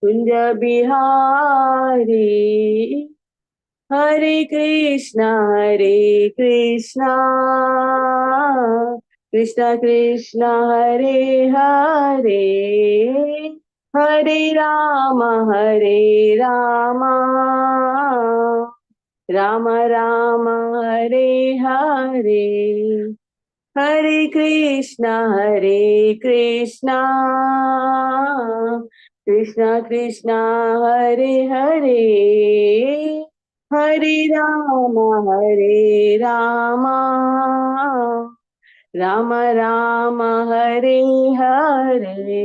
कुंज बिहारी हरे कृष्णा कृष्णा कृष्णा हरे हरे हरे राम राम राम हरे हरे हरे कृष्णा कृष्णा कृष्णा हरे हरे हरे राम राम राम हरे हरे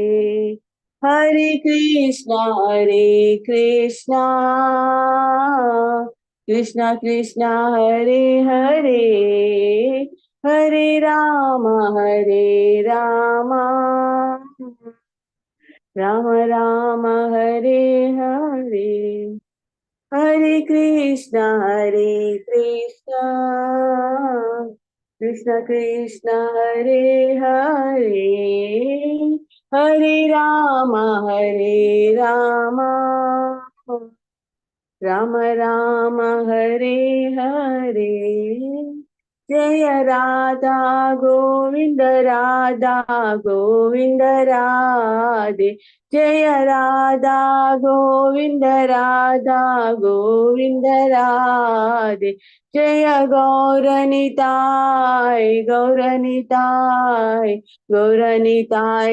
हरे कृष्णा कृष्णा कृष्णा हरे हरे हरे राम राम राम हरे हरे हरे कृष्णा कृष्णा कृष्णा हरे हरे हरे राम राम राम हरे हरे जय गोविंद राधे जय गोविंद राधे जय गौरनिताय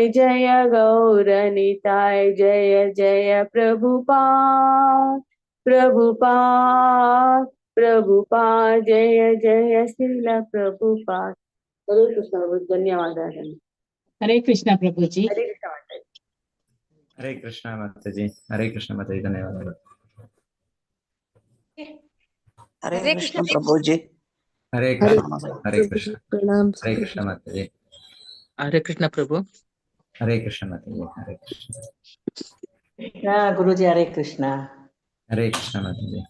जय गौरनिताय जय जय प्रभुपाद जय जय श्रील प्रभुपाद। हरे कृष्ण प्रभु, धन्यवाद। हरे कृष्ण प्रभु जी। हरे कृष्ण माता जी। हरे कृष्ण माता जी। हरे कृष्ण माता जी, धन्यवाद। हरे कृष्ण प्रभु जी। हरे कृष्ण। हरे कृष्ण। प्रणाम हरे कृष्ण माता जी। हरे कृष्ण प्रभु। हरे कृष्ण माता जी। हरे कृष्ण। गुरु जी हरे कृष्ण। हरे कृष्ण माता जी।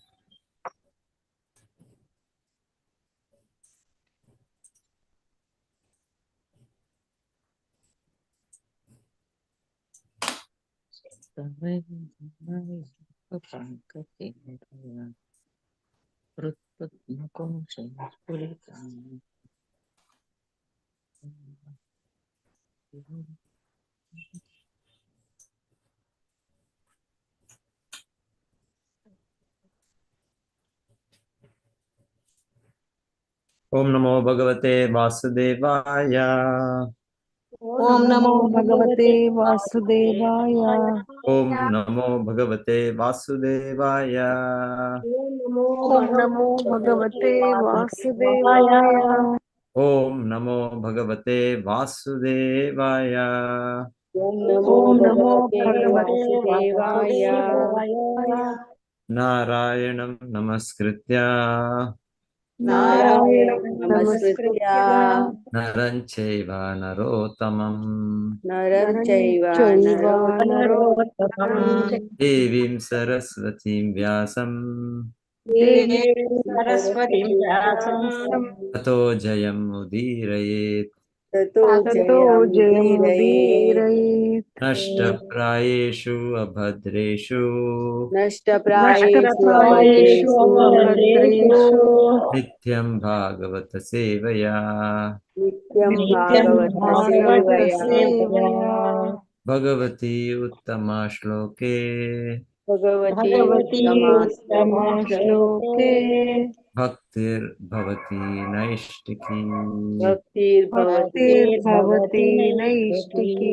ओम नमो भगवते वासुदेवाय। ओम नमो भगवते वासुदेवाय। ओम नमो भगवते वासुदेवाय। ओम नमो भगवते वासुदेवाय। ओम नमो भगवते वासुदेवाय। ओम नमो ओम नमो भगवते भगवते वासुदेवाय। वासुदेवाय। नारायणं नमस्कृत्य नारायणं नारायणं नमस्कृत्य नमस्कृत्य नरं चैव नरोत्तमं नरं नरं चैव चैव नरोत्तमं नरोत्तमं देवीं सरस्वतीं व्यासं देवीं सरस्वती सरस्वतीं ततो जयमुदीरयेत्। ततो ततो जयमुदीरये। जयमुदीरयेत्। नष्टप्रायेषु अभद्रेषु नष्टप्रायेषु नष्टप्रायेषु अभद्रेषु अभद्रेषु नित्यं भागवत सेवया नित्यं नित्यं भागवत भागवत सेवया। सेवया भगवती उत्तमा श्लोके भगवती भगवती उत्तमा उत्तमश्लोके भक्तिर्भवती नैष्टिकी। भक्तिर्भवति नैष्टिकी।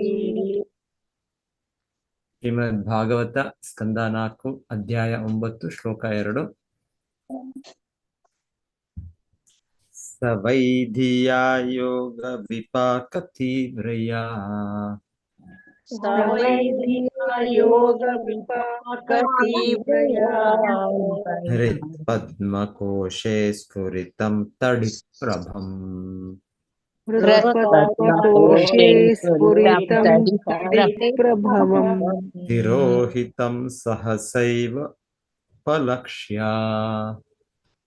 ಶ್ರೀಮದ್ ಭಾಗವತ ಸ್ಕಂದ 4 ಅಧ್ಯಾಯ 9 ಶ್ಲೋಕ 2. ಸವೈಧಿಯಾ ಯೋಗ ವಿಪಾಕ ತೀವ್ರಯಾ सवैधिया योग विपाक तीव्रया ಹೃತ್ ಪದ್ಮಕೋಶೆ ಸ್ಫುರಿತಂ ತಡಿ ಪ್ರಭಂ हृत्पद्मकोशे स्फुरितं तडिप्रभवम् ತಿರೋಹಿತಂ ಸಹಸೈವ ಪಲಕ್ಷ್ಯಾ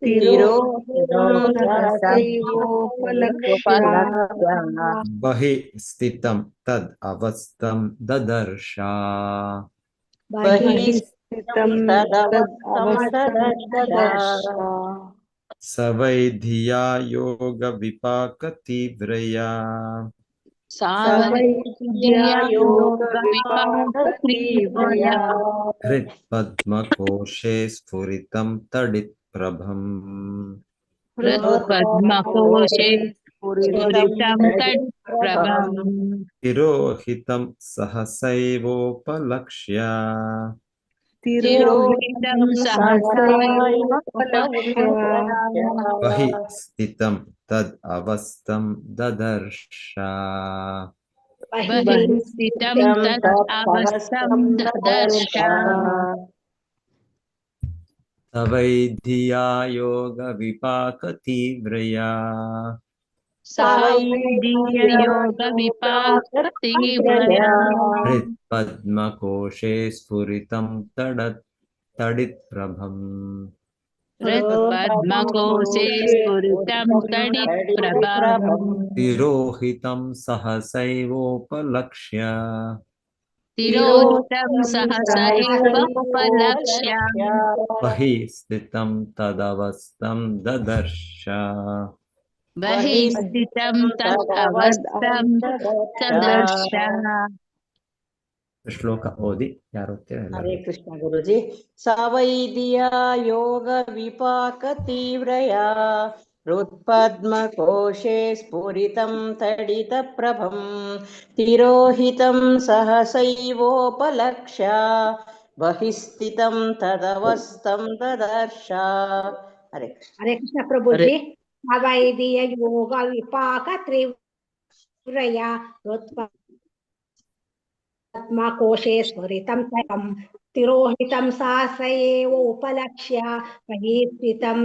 तिरोहितं सहसैवोपलक्ष्य ಬಹಿ ಸ್ಥಿತಂ ತದ್ ಅವಸ್ಥಂ ದದರ್ಶ. बहिस्थितं तदवस्थं तदवस्थं ददर्श ददर्श स वै धिया योगविपाकतीव्रया सवैद्या योगविपाकतीव्रया हृत्पद्मकोशे स्फुरितं तडित्प्रभम् हृत्पद्मकोशे स्फुरितं स्फुरितं तत्प्रभम् तिरोहितं सहसैवोपलक्ष्य तिरोहितं सहसैवोपलक्ष्य बहिः स्थितं तद् अवस्थं ददर्श बहिः स्थितं तत् अवस्थं ददर्श स वै धिया योगविपाकतीव्रया सावैदीययोगविपाकतीव्रया हृत्पद्मकोशे स्फुरितं तडित्प्रभम् हृत्पद्मकोशे स्फुरितं तडित्प्रभम् तिरोहितं सहसैवोपलक्ष्य तिरोहितं सहसैव उपलक्ष्य बहिः स्थितं तदवस्थं ददर्श बहिः स्थितं तत् अवस्थं ददर्श ಶ್ಲೋಕ ಓದಿ ಯಾರು ಓದ್ತೀರಾ हरे ಎಲ್ಲರೂ कृष्ण गुरुजी सवैदिया योग विपाक तीव्रया हृत्पद्मकोशे स्फुरितं तडित प्रभं तिरोहितं सहसैवोपलक्ष्य बहिस्थितं तदवस्थं ददर्श हरे कृष्ण हरे कृष्ण प्रभु जी अवैधीय योग विपाक तीव्रया हृत्पद्मकोशे स्फुरितं ततं तिरोहितं सहसैव उपलक्ष्य बहिस्थितं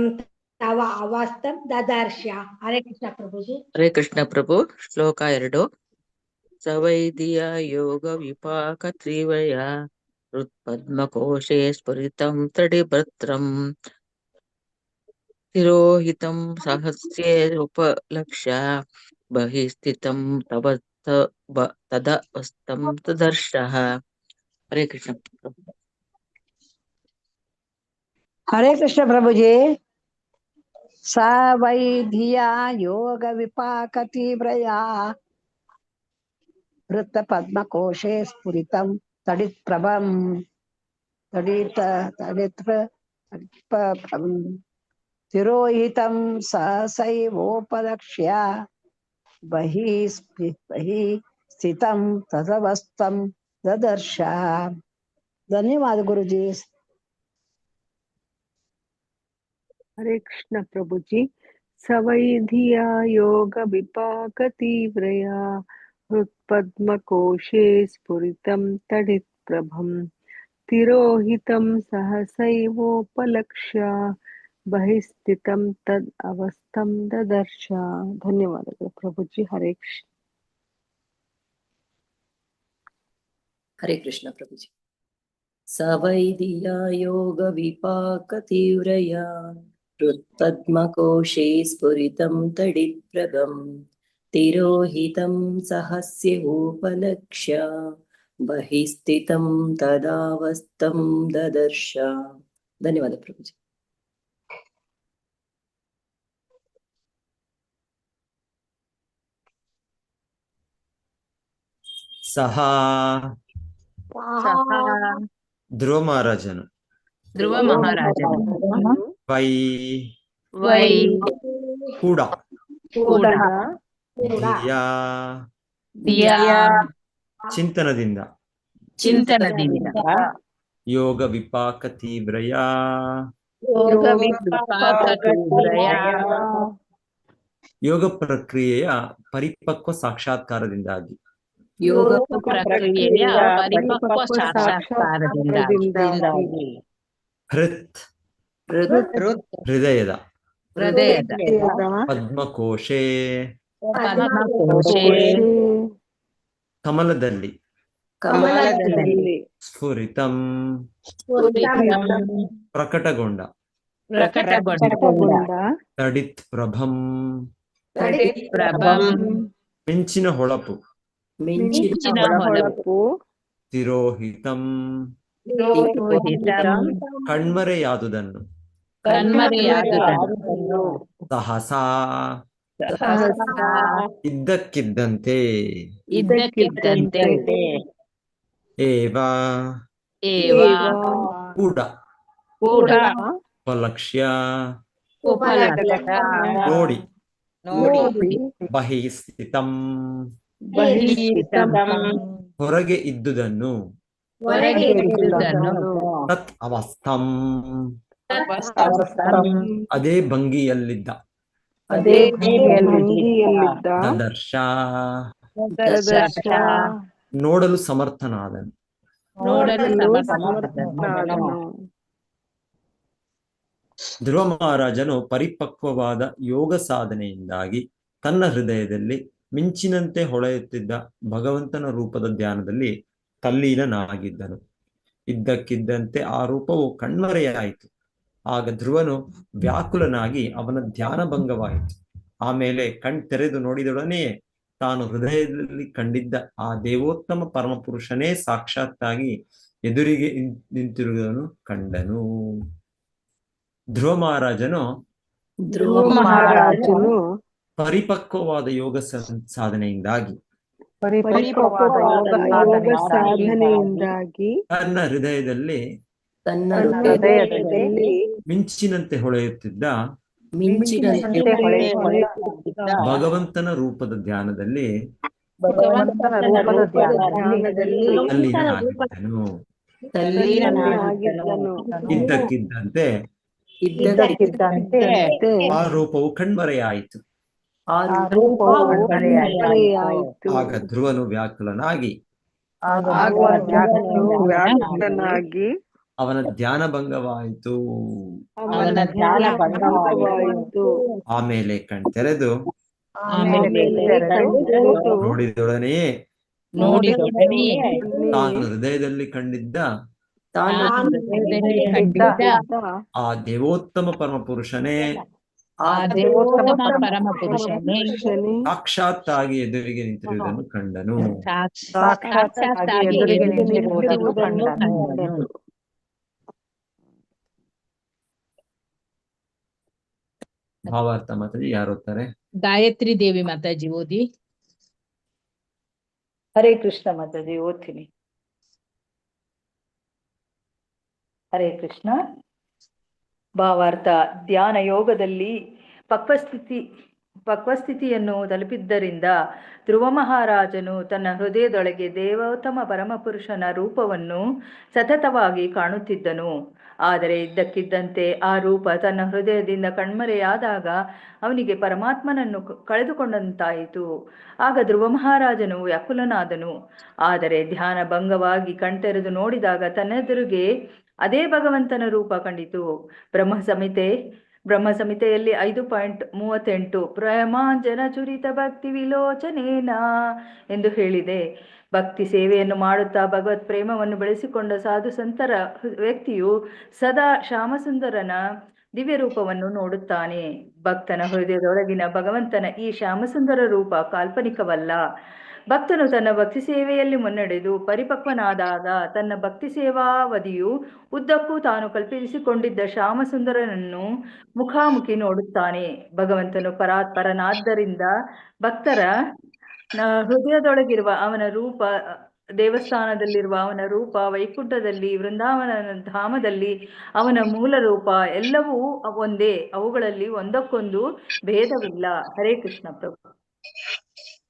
तव अवस्थं ददर्श हरे कृष्ण प्रभु जी हरे कृष्ण प्रभु श्लोक 2 सवैदिया योग विपाक त्रिवया हृत्पद्मकोशे स्फुरितं तडिभद्रम् तिरोहितं सहस्योपलक्ष्य बहिः स्थितं तदवस्थं ददर्शः हरे कृष्ण हरे कृष्ण प्रभु जी सा वै धिया योग विपाक तीव्रया वृत्त पद्मकोशे स्फुरितं तडित्प्रभम् तडित्प्रभम् तिरोहितं सहसैवोपलक्ष्य बहिः स्थितं तदवस्थं ददर्श धन्यवाद गुरुजी हरे कृष्ण प्रभु जी सवैधिया योग विपाक तीव्रया हृत्पद्मकोशे स्फुरितं तडित्प्रभम् तिरोहितं सहसैवोपलक्ष्य बहिस्थितं तद् अवस्थं ददर्श धन्यवादಗಳು प्रभु जी हरे कृष्ण हरे कृष्ण प्रभु जी सवैदिया योग विपाक तीव्रया हृत्पद्मकोशे स्फुरितं तडित्प्रभम् तिरोहितं सहस्योपलक्ष्य बहिस्थितं तदावस्थं ददर्श धन्यवाद प्रभु जी ಸಹ ಧ್ರುವ ಮಹಾರಾಜನು ಧ್ರುವ ಮಹಾರಾಜನು ವೈ ವೈ ಕೂಡ ಕೂಡ ಧಿಯಾ ಧಿಯಾ ಚಿಂತನದಿಂದ ಯೋಗ ವಿಪಾಕ ತೀವ್ರಯಾ ಯೋಗ ಪ್ರಕ್ರಿಯೆಯ ಪರಿಪಕ್ವ ಸಾಕ್ಷಾತ್ಕಾರದಿಂದಾಗಿ ಯೋಗ ಪ್ರಕ್ರಿಯೆಯ ಪರಿಪಕ್ವ ಸಾಕ್ಷಾತ್ಕಾರದಿಂದಾಗಿ ಹೃತ್ ಹೃದಯದ ಪದ್ಮಕೋಶೆ ಕಮಲದಲ್ಲಿ ಸ್ಫುರಿತಂ ಪ್ರಕಟಗೊಂಡ ತಡಿತ್ ಪ್ರಭಂ ಮಿಂಚಿನ ಹೊಳಪು ತಿರೋಹಿತಂ ತಿರೋಹಿತಂ ಕಣ್ಮರೆಯಾದುದನ್ನು ಕಣ್ಮರೆಯಾದುದನ್ನು ಸಹಸಾ ಸಹಸಾ ಇದ್ದಕ್ಕಿದ್ದಂತೆ ಇದ್ದಕ್ಕಿದ್ದಂತೆ ಏವ ಏವ ಕೂಡ ಕೂಡ ಉಪಲಕ್ಷ್ಯ ಉಪಲಕ್ಷ್ಯ ನೋಡಿ ನೋಡಿ ಬಹಿಸ್ಥಿತಂ ಬಹಿಸ್ಥಿತಂ ಹೊರಗೆ ಇದ್ದುದನ್ನು ಹೊರಗೆ ಇದ್ದುದನ್ನು ತತ್ ಅವಸ್ಥಂ ತತ್ವಸ್ಥಂ ಅದೇ ಭಂಗಿಯಲ್ಲಿದ್ದ ಅದೇ ಭಂಗಿಯಲ್ಲಿದ್ದ ದದರ್ಶ ದದರ್ಶ ನೋಡಲು ಸಮರ್ಥನಾದನು. ನೋಡಲು ಸಮರ್ಥನಾದನು. ಧ್ರುವ ಮಹಾರಾಜನು ಪರಿಪಕ್ವವಾದ ಯೋಗ ಸಾಧನೆಯಿಂದಾಗಿ ತನ್ನ ಹೃದಯದಲ್ಲಿ ಮಿಂಚಿನಂತೆ ಹೊಳೆಯುತ್ತಿದ್ದ ಭಗವಂತನ ರೂಪದ ಧ್ಯಾನದಲ್ಲಿ ತಲ್ಲೀನನಾಗಿದ್ದನು. ಇದ್ದಕ್ಕಿದ್ದಂತೆ ಆ ರೂಪವು ಕಣ್ಮರೆಯಾಯಿತು. ಆಗ ಧ್ರುವನು ವ್ಯಾಕುಲನಾಗಿ ಅವನ ಧ್ಯಾನ ಭಂಗವಾಯಿತು. ಆಮೇಲೆ ತೆರೆದು ನೋಡಿದೊಡನೆಯೇ ತಾನು ಹೃದಯದಲ್ಲಿ ಕಂಡಿದ್ದ ಆ ದೇವೋತ್ತಮ ಪರಮಪುರುಷನೇ ಸಾಕ್ಷಾತ್ತಾಗಿ ಎದುರಿಗೆ ನಿಂತಿರುವುದನ್ನು ಕಂಡನು. ಧ್ರುವ ಮಹಾರಾಜನು ಪರಿಪಕ್ವವಾದ ಯೋಗ ಸಾಧನೆಯಿಂದಾಗಿ ಯೋಗ ಸಾಧನೆಯಿಂದಾಗಿ ತನ್ನ ಹೃದಯದಲ್ಲಿ ಮಿಂಚಿನಂತೆ ಹೊಳೆಯುತ್ತಿದ್ದ ಭಗವಂತನ ರೂಪದ ಧ್ಯಾನದಲ್ಲಿ ತಲ್ಲೀನನಾಗಿದ್ದನು. ಇದ್ದಕ್ಕಿದ್ದಂತೆ ಆ ರೂಪವು ಕಣ್ಮರೆಯಾಯಿತು. ಆಗ ಧ್ರುವನು ವ್ಯಾಕುಲನಾಗಿ ಅವನ ಧ್ಯಾನ ಭಂಗವಾಯಿತು. ಆಮೇಲೆ ಕಣ್ತೆರೆದು ನೋಡಿದೊಡನೆಯೇ ತಾನು ಹೃದಯದಲ್ಲಿ ಕಂಡಿದ್ದ ಆ ದೇವೋತ್ತಮ ಪರಮಪುರುಷನೇ ಸಾಕ್ಷಾತ್ತಾಗಿ ಎದುರಿಗೆ ನಿಂತಿರುವುದನ್ನು ಕಂಡನು. ಭಾವಾರ್ಥ ಮಾತಾಡಿ ಯಾರು ಓದ್ತಾರೆ? ಗಾಯತ್ರಿ ದೇವಿ ಮಾತಾಜಿ ಓದಿ. ಹರೇ ಕೃಷ್ಣ ಮಾತಾಜಿ ಓದ್ತೀನಿ. ಹರೇ ಕೃಷ್ಣ. ಭಾವಾರ್ಥ: ಧ್ಯಾನ ಯೋಗದಲ್ಲಿ ಪಕ್ವಸ್ಥಿತಿಯನ್ನು ತಲುಪಿದ್ದರಿಂದ ಧ್ರುವ ಮಹಾರಾಜನು ತನ್ನ ಹೃದಯದೊಳಗೆ ದೇವೋತ್ತಮ ಪರಮಪುರುಷನ ರೂಪವನ್ನು ಸತತವಾಗಿ ಕಾಣುತ್ತಿದ್ದನು. ಆದರೆ ಇದ್ದಕ್ಕಿದ್ದಂತೆ ಆ ರೂಪ ತನ್ನ ಹೃದಯದಿಂದ ಕಣ್ಮರೆಯಾದಾಗ ಅವನಿಗೆ ಪರಮಾತ್ಮನನ್ನು ಕಳೆದುಕೊಂಡಂತಾಯಿತು. ಆಗ ಧ್ರುವ ಮಹಾರಾಜನು ವ್ಯಾಕುಲನಾದನು. ಆದರೆ ಧ್ಯಾನ ಭಂಗವಾಗಿ ಕಣ್ತೆರೆದು ನೋಡಿದಾಗ ತನ್ನೆದುರಿಗೆ ಅದೇ ಭಗವಂತನ ರೂಪ ಕಂಡಿತು. ಬ್ರಹ್ಮ ಸಂಹಿತೆಯಲ್ಲಿ 5.38 ಪ್ರೇಮಾಂಜನ ಚುರಿತ ಭಕ್ತಿ ವಿಲೋಚನೇನ ಎಂದು ಹೇಳಿದೆ. ಭಕ್ತಿ ಸೇವೆಯನ್ನು ಮಾಡುತ್ತಾ ಭಗವತ್ ಪ್ರೇಮವನ್ನು ಬೆಳೆಸಿಕೊಂಡ ಸಾಧು ಸಂತರ ವ್ಯಕ್ತಿಯು ಸದಾ ಶ್ಯಾಮಸುಂದರನ ದಿವ್ಯ ರೂಪವನ್ನು ನೋಡುತ್ತಾನೆ. ಭಕ್ತನ ಹೃದಯದೊಳಗಿನ ಭಗವಂತನ ಈ ಶ್ಯಾಮಸುಂದರ ರೂಪ ಕಾಲ್ಪನಿಕವಲ್ಲ. ಭಕ್ತನು ತನ್ನ ಭಕ್ತಿ ಸೇವೆಯಲ್ಲಿ ಮುನ್ನಡೆದು ಪರಿಪಕ್ವನಾದಾಗ ತನ್ನ ಭಕ್ತಿ ಸೇವಾವಧಿಯು ಉದ್ದಕ್ಕೂ ತಾನು ಕಲ್ಪಿಸಿಕೊಂಡಿದ್ದ ಶ್ಯಾಮಸುಂದರನನ್ನು ಮುಖಾಮುಖಿ ನೋಡುತ್ತಾನೆ. ಭಗವಂತನು ಪರನಾದ್ದರಿಂದ ಭಕ್ತರ ಹೃದಯದೊಳಗಿರುವ ಅವನ ರೂಪ, ದೇವಸ್ಥಾನದಲ್ಲಿರುವ ಅವನ ರೂಪ, ವೈಕುಂಠದಲ್ಲಿ, ವೃಂದಾವನ ಧಾಮದಲ್ಲಿ ಅವನ ಮೂಲ ರೂಪ ಎಲ್ಲವೂ ಒಂದೇ. ಅವುಗಳಲ್ಲಿ ಒಂದಕ್ಕೊಂದು ಭೇದವಿಲ್ಲ. ಹರೇ ಕೃಷ್ಣ ಪ್ರಭು.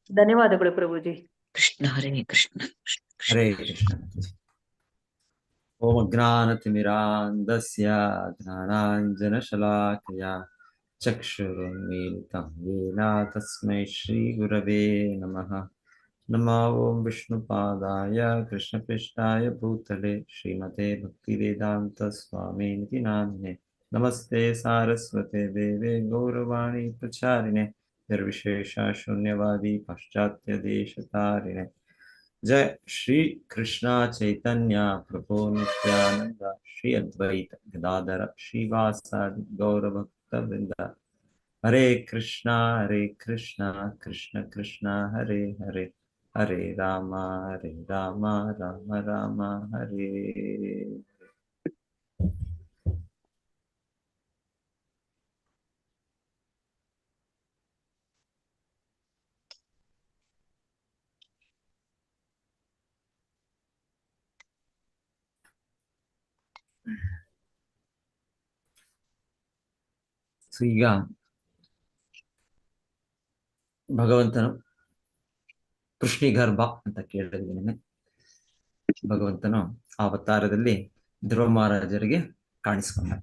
ಧನ್ಯವಾದಗಳು ಪ್ರಭುಜಿ. ಕೃಷ್ಣ ಹರೇ ಕೃಷ್ಣ. ಹರೇ ಕೃಷ್ಣ. ಓಂ ಅಜ್ಞಾನತಿಮಿರಾಂಧಸ್ಯ ಜ್ಞಾನಾಂಜನಶಲಾಕಯ ಚಕ್ಷುರುನ್ಮೀಲಿತಂ ಯೇನ ತಸ್ಮೈ ಶ್ರೀ ಗುರವೇ ನಮಃ. ನಮೋ ಓಂ ವಿಷ್ಣುಪಾದಾಯ ಕೃಷ್ಣಪೃಷ್ಠಾಯ ಭೂತಲೆ ಶ್ರೀಮತೆ ಭಕ್ತಿವೇದಾಂತ ಸ್ವಾಮಿನಿತಿ ನಾಮ್ನೆ. ನಮಸ್ತೆ ಸಾರಸ್ವತೆ ದೇವೆ ಗೌರವಾಣಿ ಪ್ರಚಾರಿಣೆ ನಿರ್ವಿಶೇಷ ಶೂನ್ಯವಾದಿ ಪಾಶ್ಚಾತ್ಯ ದೇಶತಾರಿಣೆ. जय श्री कृष्णा चैतन्य प्रभु नित्यानंद श्री अद्वैत गदाधर श्रीवासादि गौर भक्त वृंद. हरे कृष्णा कृष्ण कृष्ण हरे हरे, ಹರೇ ರಾಮ ರಾಮ ರಾಮ ಹರೇ. ಸೊ ಈಗ ಭಗವಂತನು ಕೃಷ್ಣಿಗರ್ಭ ಅಂತ ಕೇಳಿದ್ದೇನೆ. ಭಗವಂತನು ಆ ಅವತಾರದಲ್ಲಿ ಧ್ರುವ ಮಹಾರಾಜರಿಗೆ ಕಾಣಿಸ್ಕೊಂಡ.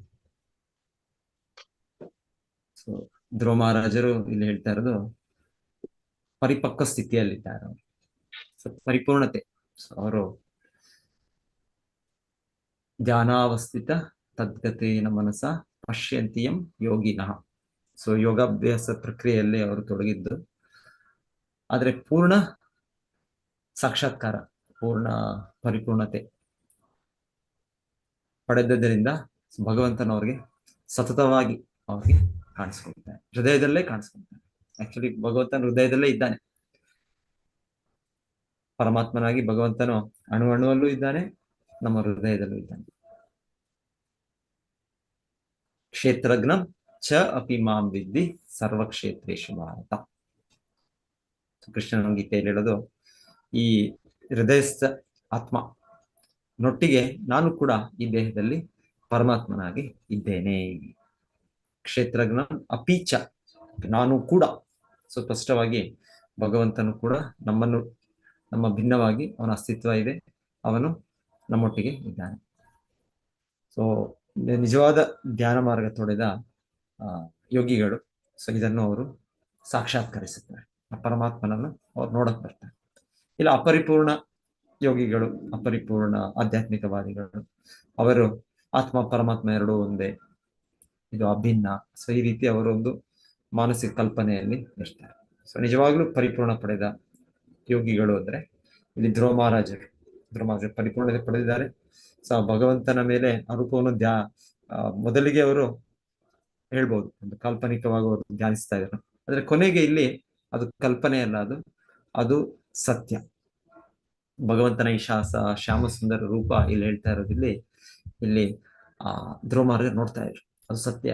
ಸೊ ಧ್ರುವ ಮಹಾರಾಜರು ಇಲ್ಲಿ ಹೇಳ್ತಾ ಇರೋದು ಪರಿಪಕ್ವ ಸ್ಥಿತಿಯಲ್ಲಿದ್ದಾರೆ ಅವರು. ಸೊ ಪರಿಪೂರ್ಣತೆ. ಅವರು ಧ್ಯಾನಾವಸ್ಥಿತ ತದ್ಗತೇನ ಮನಸ ಪಶ್ಯಂತಿಯಂ ಯೋಗಿನಃ. ಸೊ ಯೋಗಾಭ್ಯಾಸ ಪ್ರಕ್ರಿಯೆಯಲ್ಲಿ ಅವರು ತೊಡಗಿದ್ದು, ಆದ್ರೆ ಪೂರ್ಣ ಸಾಕ್ಷಾತ್ಕಾರ, ಪೂರ್ಣ ಪರಿಪೂರ್ಣತೆ ಪಡೆದದ್ದರಿಂದ ಭಗವಂತನವ್ರಿಗೆ ಸತತವಾಗಿ ಅವ್ರಿಗೆ ಕಾಣಿಸ್ಕೊಳ್ತಾರೆ, ಹೃದಯದಲ್ಲೇ ಕಾಣಿಸ್ಕೊಳ್ತಾರೆ. ಆಕ್ಚುಲಿ ಭಗವಂತನ ಹೃದಯದಲ್ಲೇ ಇದ್ದಾನೆ. ಪರಮಾತ್ಮನಾಗಿ ಭಗವಂತನು ಅಣು ಅಣುವಲ್ಲೂ ಇದ್ದಾನೆ, ನಮ್ಮ ಹೃದಯದಲ್ಲೂ ಇದ್ದಾನೆ. ಕ್ಷೇತ್ರಜ್ಞಂ ಚ ಅಪಿ ಮಾಂ ವಿದ್ಧಿ ಸರ್ವಕ್ಷೇತ್ರೇಷು ಭಾರತ. ಕೃಷ್ಣನ ಗೀತೆಯಲ್ಲಿ ಹೇಳೋದು, ಈ ಹೃದಯಸ್ಥ ಆತ್ಮ ನೊಟ್ಟಿಗೆ ನಾನು ಕೂಡ ಈ ದೇಹದಲ್ಲಿ ಪರಮಾತ್ಮನಾಗಿ ಇದ್ದೇನೆ. ಕ್ಷೇತ್ರಜ್ಞ ಅಪೀಚ, ನಾನು ಕೂಡ. ಸೊ ಸ್ಪಷ್ಟವಾಗಿ ಭಗವಂತನು ಕೂಡ ನಮ್ಮ ಭಿನ್ನವಾಗಿ ಅವನ ಅಸ್ತಿತ್ವ ಇದೆ, ಅವನು ನಮ್ಮೊಟ್ಟಿಗೆ ಇದ್ದಾನೆ. ಸೊ ನಿಜವಾದ ಧ್ಯಾನ ಮಾರ್ಗ ತೊಡೆದ ಯೋಗಿಗಳು ಸೊ ಇದನ್ನು ಅವರು ಸಾಕ್ಷಾತ್ಕರಿಸುತ್ತಾರೆ. ಆ ಪರಮಾತ್ಮನನ್ನು ಅವ್ರು ನೋಡಕ್ ಬರ್ತಾರೆ. ಇಲ್ಲ ಅಪರಿಪೂರ್ಣ ಯೋಗಿಗಳು, ಅಪರಿಪೂರ್ಣ ಆಧ್ಯಾತ್ಮಿಕವಾದಿಗಳು, ಅವರು ಆತ್ಮ ಪರಮಾತ್ಮ ಎರಡೂ ಒಂದೇ, ಇದು ಅಭಿನ್ನ. ಸೊ ಈ ರೀತಿ ಅವರು ಒಂದು ಮಾನಸಿಕ ಕಲ್ಪನೆಯಲ್ಲಿ ಇರ್ತಾರೆ. ಸೊ ನಿಜವಾಗ್ಲೂ ಪರಿಪೂರ್ಣ ಪಡೆದ ಯೋಗಿಗಳು ಅಂದ್ರೆ ಇಲ್ಲಿ ಧ್ರುವ ಮಹಾರಾಜರು ಪರಿಪೂರ್ಣತೆ ಪಡೆದಿದ್ದಾರೆ. ಸೊ ಭಗವಂತನ ಮೇಲೆ ಅರೂಪವನ್ನು ಮೊದಲಿಗೆ ಅವರು ಹೇಳ್ಬೋದು ಒಂದು ಕಾಲ್ಪನಿಕವಾಗಿ ಅವರು ಧ್ಯಾನಿಸ್ತಾ ಇದ್ರು, ಆದ್ರೆ ಕೊನೆಗೆ ಇಲ್ಲಿ ಅದು ಕಲ್ಪನೆ ಅಲ್ಲ, ಅದು ಸತ್ಯ. ಭಗವಂತನ ಈ ಶ್ಯಾಮ ಸುಂದರ ರೂಪ ಇಲ್ಲಿ ಹೇಳ್ತಾ ಇರೋದಿಲ್ಲಿ, ಇಲ್ಲಿ ಧ್ರುವ ಮಹಾರಾಜರು ನೋಡ್ತಾ ಇದ್ರು, ಅದು ಸತ್ಯ.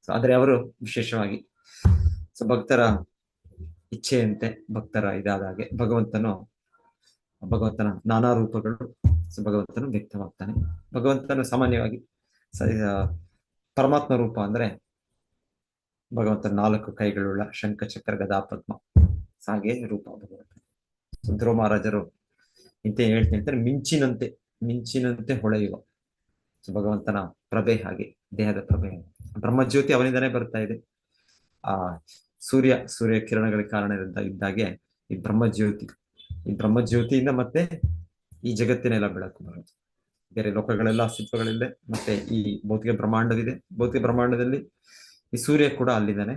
ಸೊ ಆದ್ರೆ ಅವರು ವಿಶೇಷವಾಗಿ ಸೊ ಭಕ್ತರ ಇಚ್ಛೆಯಂತೆ, ಭಕ್ತರ ಇದಾದ ಹಾಗೆ ಭಗವಂತನ ನಾನಾ ರೂಪಗಳು ಸೊ ಭಗವಂತನು ವ್ಯಕ್ತವಾಗ್ತಾನೆ. ಭಗವಂತನು ಸಾಮಾನ್ಯವಾಗಿ ಪರಮಾತ್ಮ ರೂಪ ಅಂದ್ರೆ ಭಗವಂತನ 4 ಕೈಗಳುಳ್ಳ ಶಂಖ ಚಕ್ರ ಗದಾ ಪದ್ಮ, ಹಾಗೆ ರೂಪ ಭಗವಂತ. ಧ್ರುವ ಮಹಾರಾಜರು ಇಂತ ಹೇಳ್ತಾರೆ, ಮಿಂಚಿನಂತೆ ಹೊಳೆಯುವ ಸೊ ಭಗವಂತನ ಪ್ರಭೆ, ಹಾಗೆ ದೇಹದ ಪ್ರಭೆ. ಬ್ರಹ್ಮಜ್ಯೋತಿ ಅವನಿಂದನೇ ಬರ್ತಾ ಇದೆ. ಸೂರ್ಯ ಕಿರಣಗಳ ಕಾರಣ ಇದ್ದಾಗೆ ಈ ಬ್ರಹ್ಮಜ್ಯೋತಿಯಿಂದ ಮತ್ತೆ ಈ ಜಗತ್ತಿನೆಲ್ಲ ಬೆಳಕು ಬರೋದು. ಬೇರೆ ಲೋಕಗಳೆಲ್ಲ ಅಸ್ತಿತ್ವಗಳಿದೆ, ಮತ್ತೆ ಈ ಭೌತಿಕ ಬ್ರಹ್ಮಾಂಡವಿದೆ. ಭೌತಿಕ ಬ್ರಹ್ಮಾಂಡದಲ್ಲಿ ಈ ಸೂರ್ಯ ಕೂಡ ಅಲ್ಲಿದ್ದಾನೆ,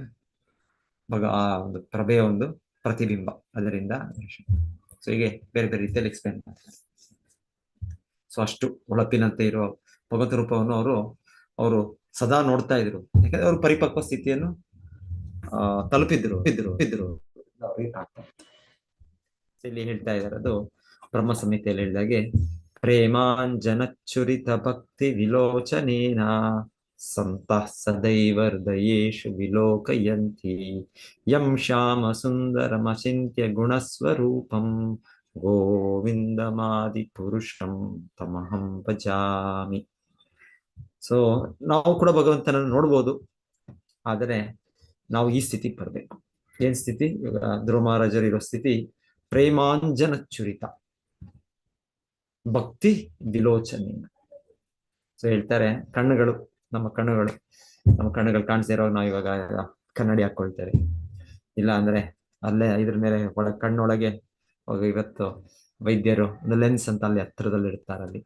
ಆ ಒಂದು ಪ್ರಭೆಯ ಒಂದು ಪ್ರತಿಬಿಂಬ. ಅದರಿಂದ ಸೊ ಹೀಗೆ ಬೇರೆ ಬೇರೆ ರೀತಿಯಲ್ಲಿ ಎಕ್ಸ್ಪ್ಲೇನ್ ಮಾಡ್ತಾರೆ. ಸೊ ಅಷ್ಟು ಹೊಳಪಿನಂತೆ ಇರುವ ಭಗವಂತ ರೂಪವನ್ನು ಅವರು ಸದಾ ನೋಡ್ತಾ ಇದ್ರು, ಯಾಕಂದ್ರೆ ಅವರು ಪರಿಪಕ್ವ ಸ್ಥಿತಿಯನ್ನು ತಲುಪಿದ್ರು. ಇಲ್ಲಿ ಹೇಳ್ತಾ ಇದ್ದಾರೆ, ಅದು ಬ್ರಹ್ಮ ಸಂಹಿತೆಯಲ್ಲಿ ಹೇಳಿದಾಗೆ, ಪ್ರೇಮಾಂಜನಚ್ಚುರಿತ ಭಕ್ತಿ ವಿಲೋಚನೇನ ಸಂತಃ ಸದೈವ ಹೃದಯೇಷು ವಿಲೋಕಯಂತಿ ಯಂ ಶ್ಯಾಮ ಸುಂದರಮಚಿಂತ್ಯ ಗುಣಸ್ವರೂಪಂ ಗೋವಿಂದಮಾದಿ ಪುರುಷಂ ತಮಹಂ ಭಜಾಮಿ. ಸೊ ನಾವು ಕೂಡ ಭಗವಂತನನ್ನು ನೋಡ್ಬೋದು, ಆದರೆ ನಾವು ಈ ಸ್ಥಿತಿಗೆ ಬರ್ಬೇಕು. ಏನ್ ಸ್ಥಿತಿ? ಇವಾಗ ಧ್ರುವ ಮಹಾರಾಜರು ಇರೋ ಸ್ಥಿತಿ ಪ್ರೇಮಾಂಜನಚ್ಚುರಿತ ಭಕ್ತಿ ವಿಲೋಚನೆ. ಸೊ ಹೇಳ್ತಾರೆ, ನಮ್ಮ ಕಣ್ಣುಗಳು ಕಾಣಿಸ್ತಾ ಇರೋ ನಾವು ಇವಾಗ ಕನ್ನಡಿ ಹಾಕೊಳ್ತೇವೆ, ಇಲ್ಲ ಅಂದ್ರೆ ಅಲ್ಲೇ ಇದ್ರ ಮೇಲೆ ಕಣ್ಣೊಳಗೆ ಇವತ್ತು ವೈದ್ಯರು ಒಂದು ಲೆನ್ಸ್ ಅಂತ ಅಲ್ಲಿ ಹತ್ರದಲ್ಲಿ ಇಡ್ತಾರೆ ಅಲ್ಲಿ.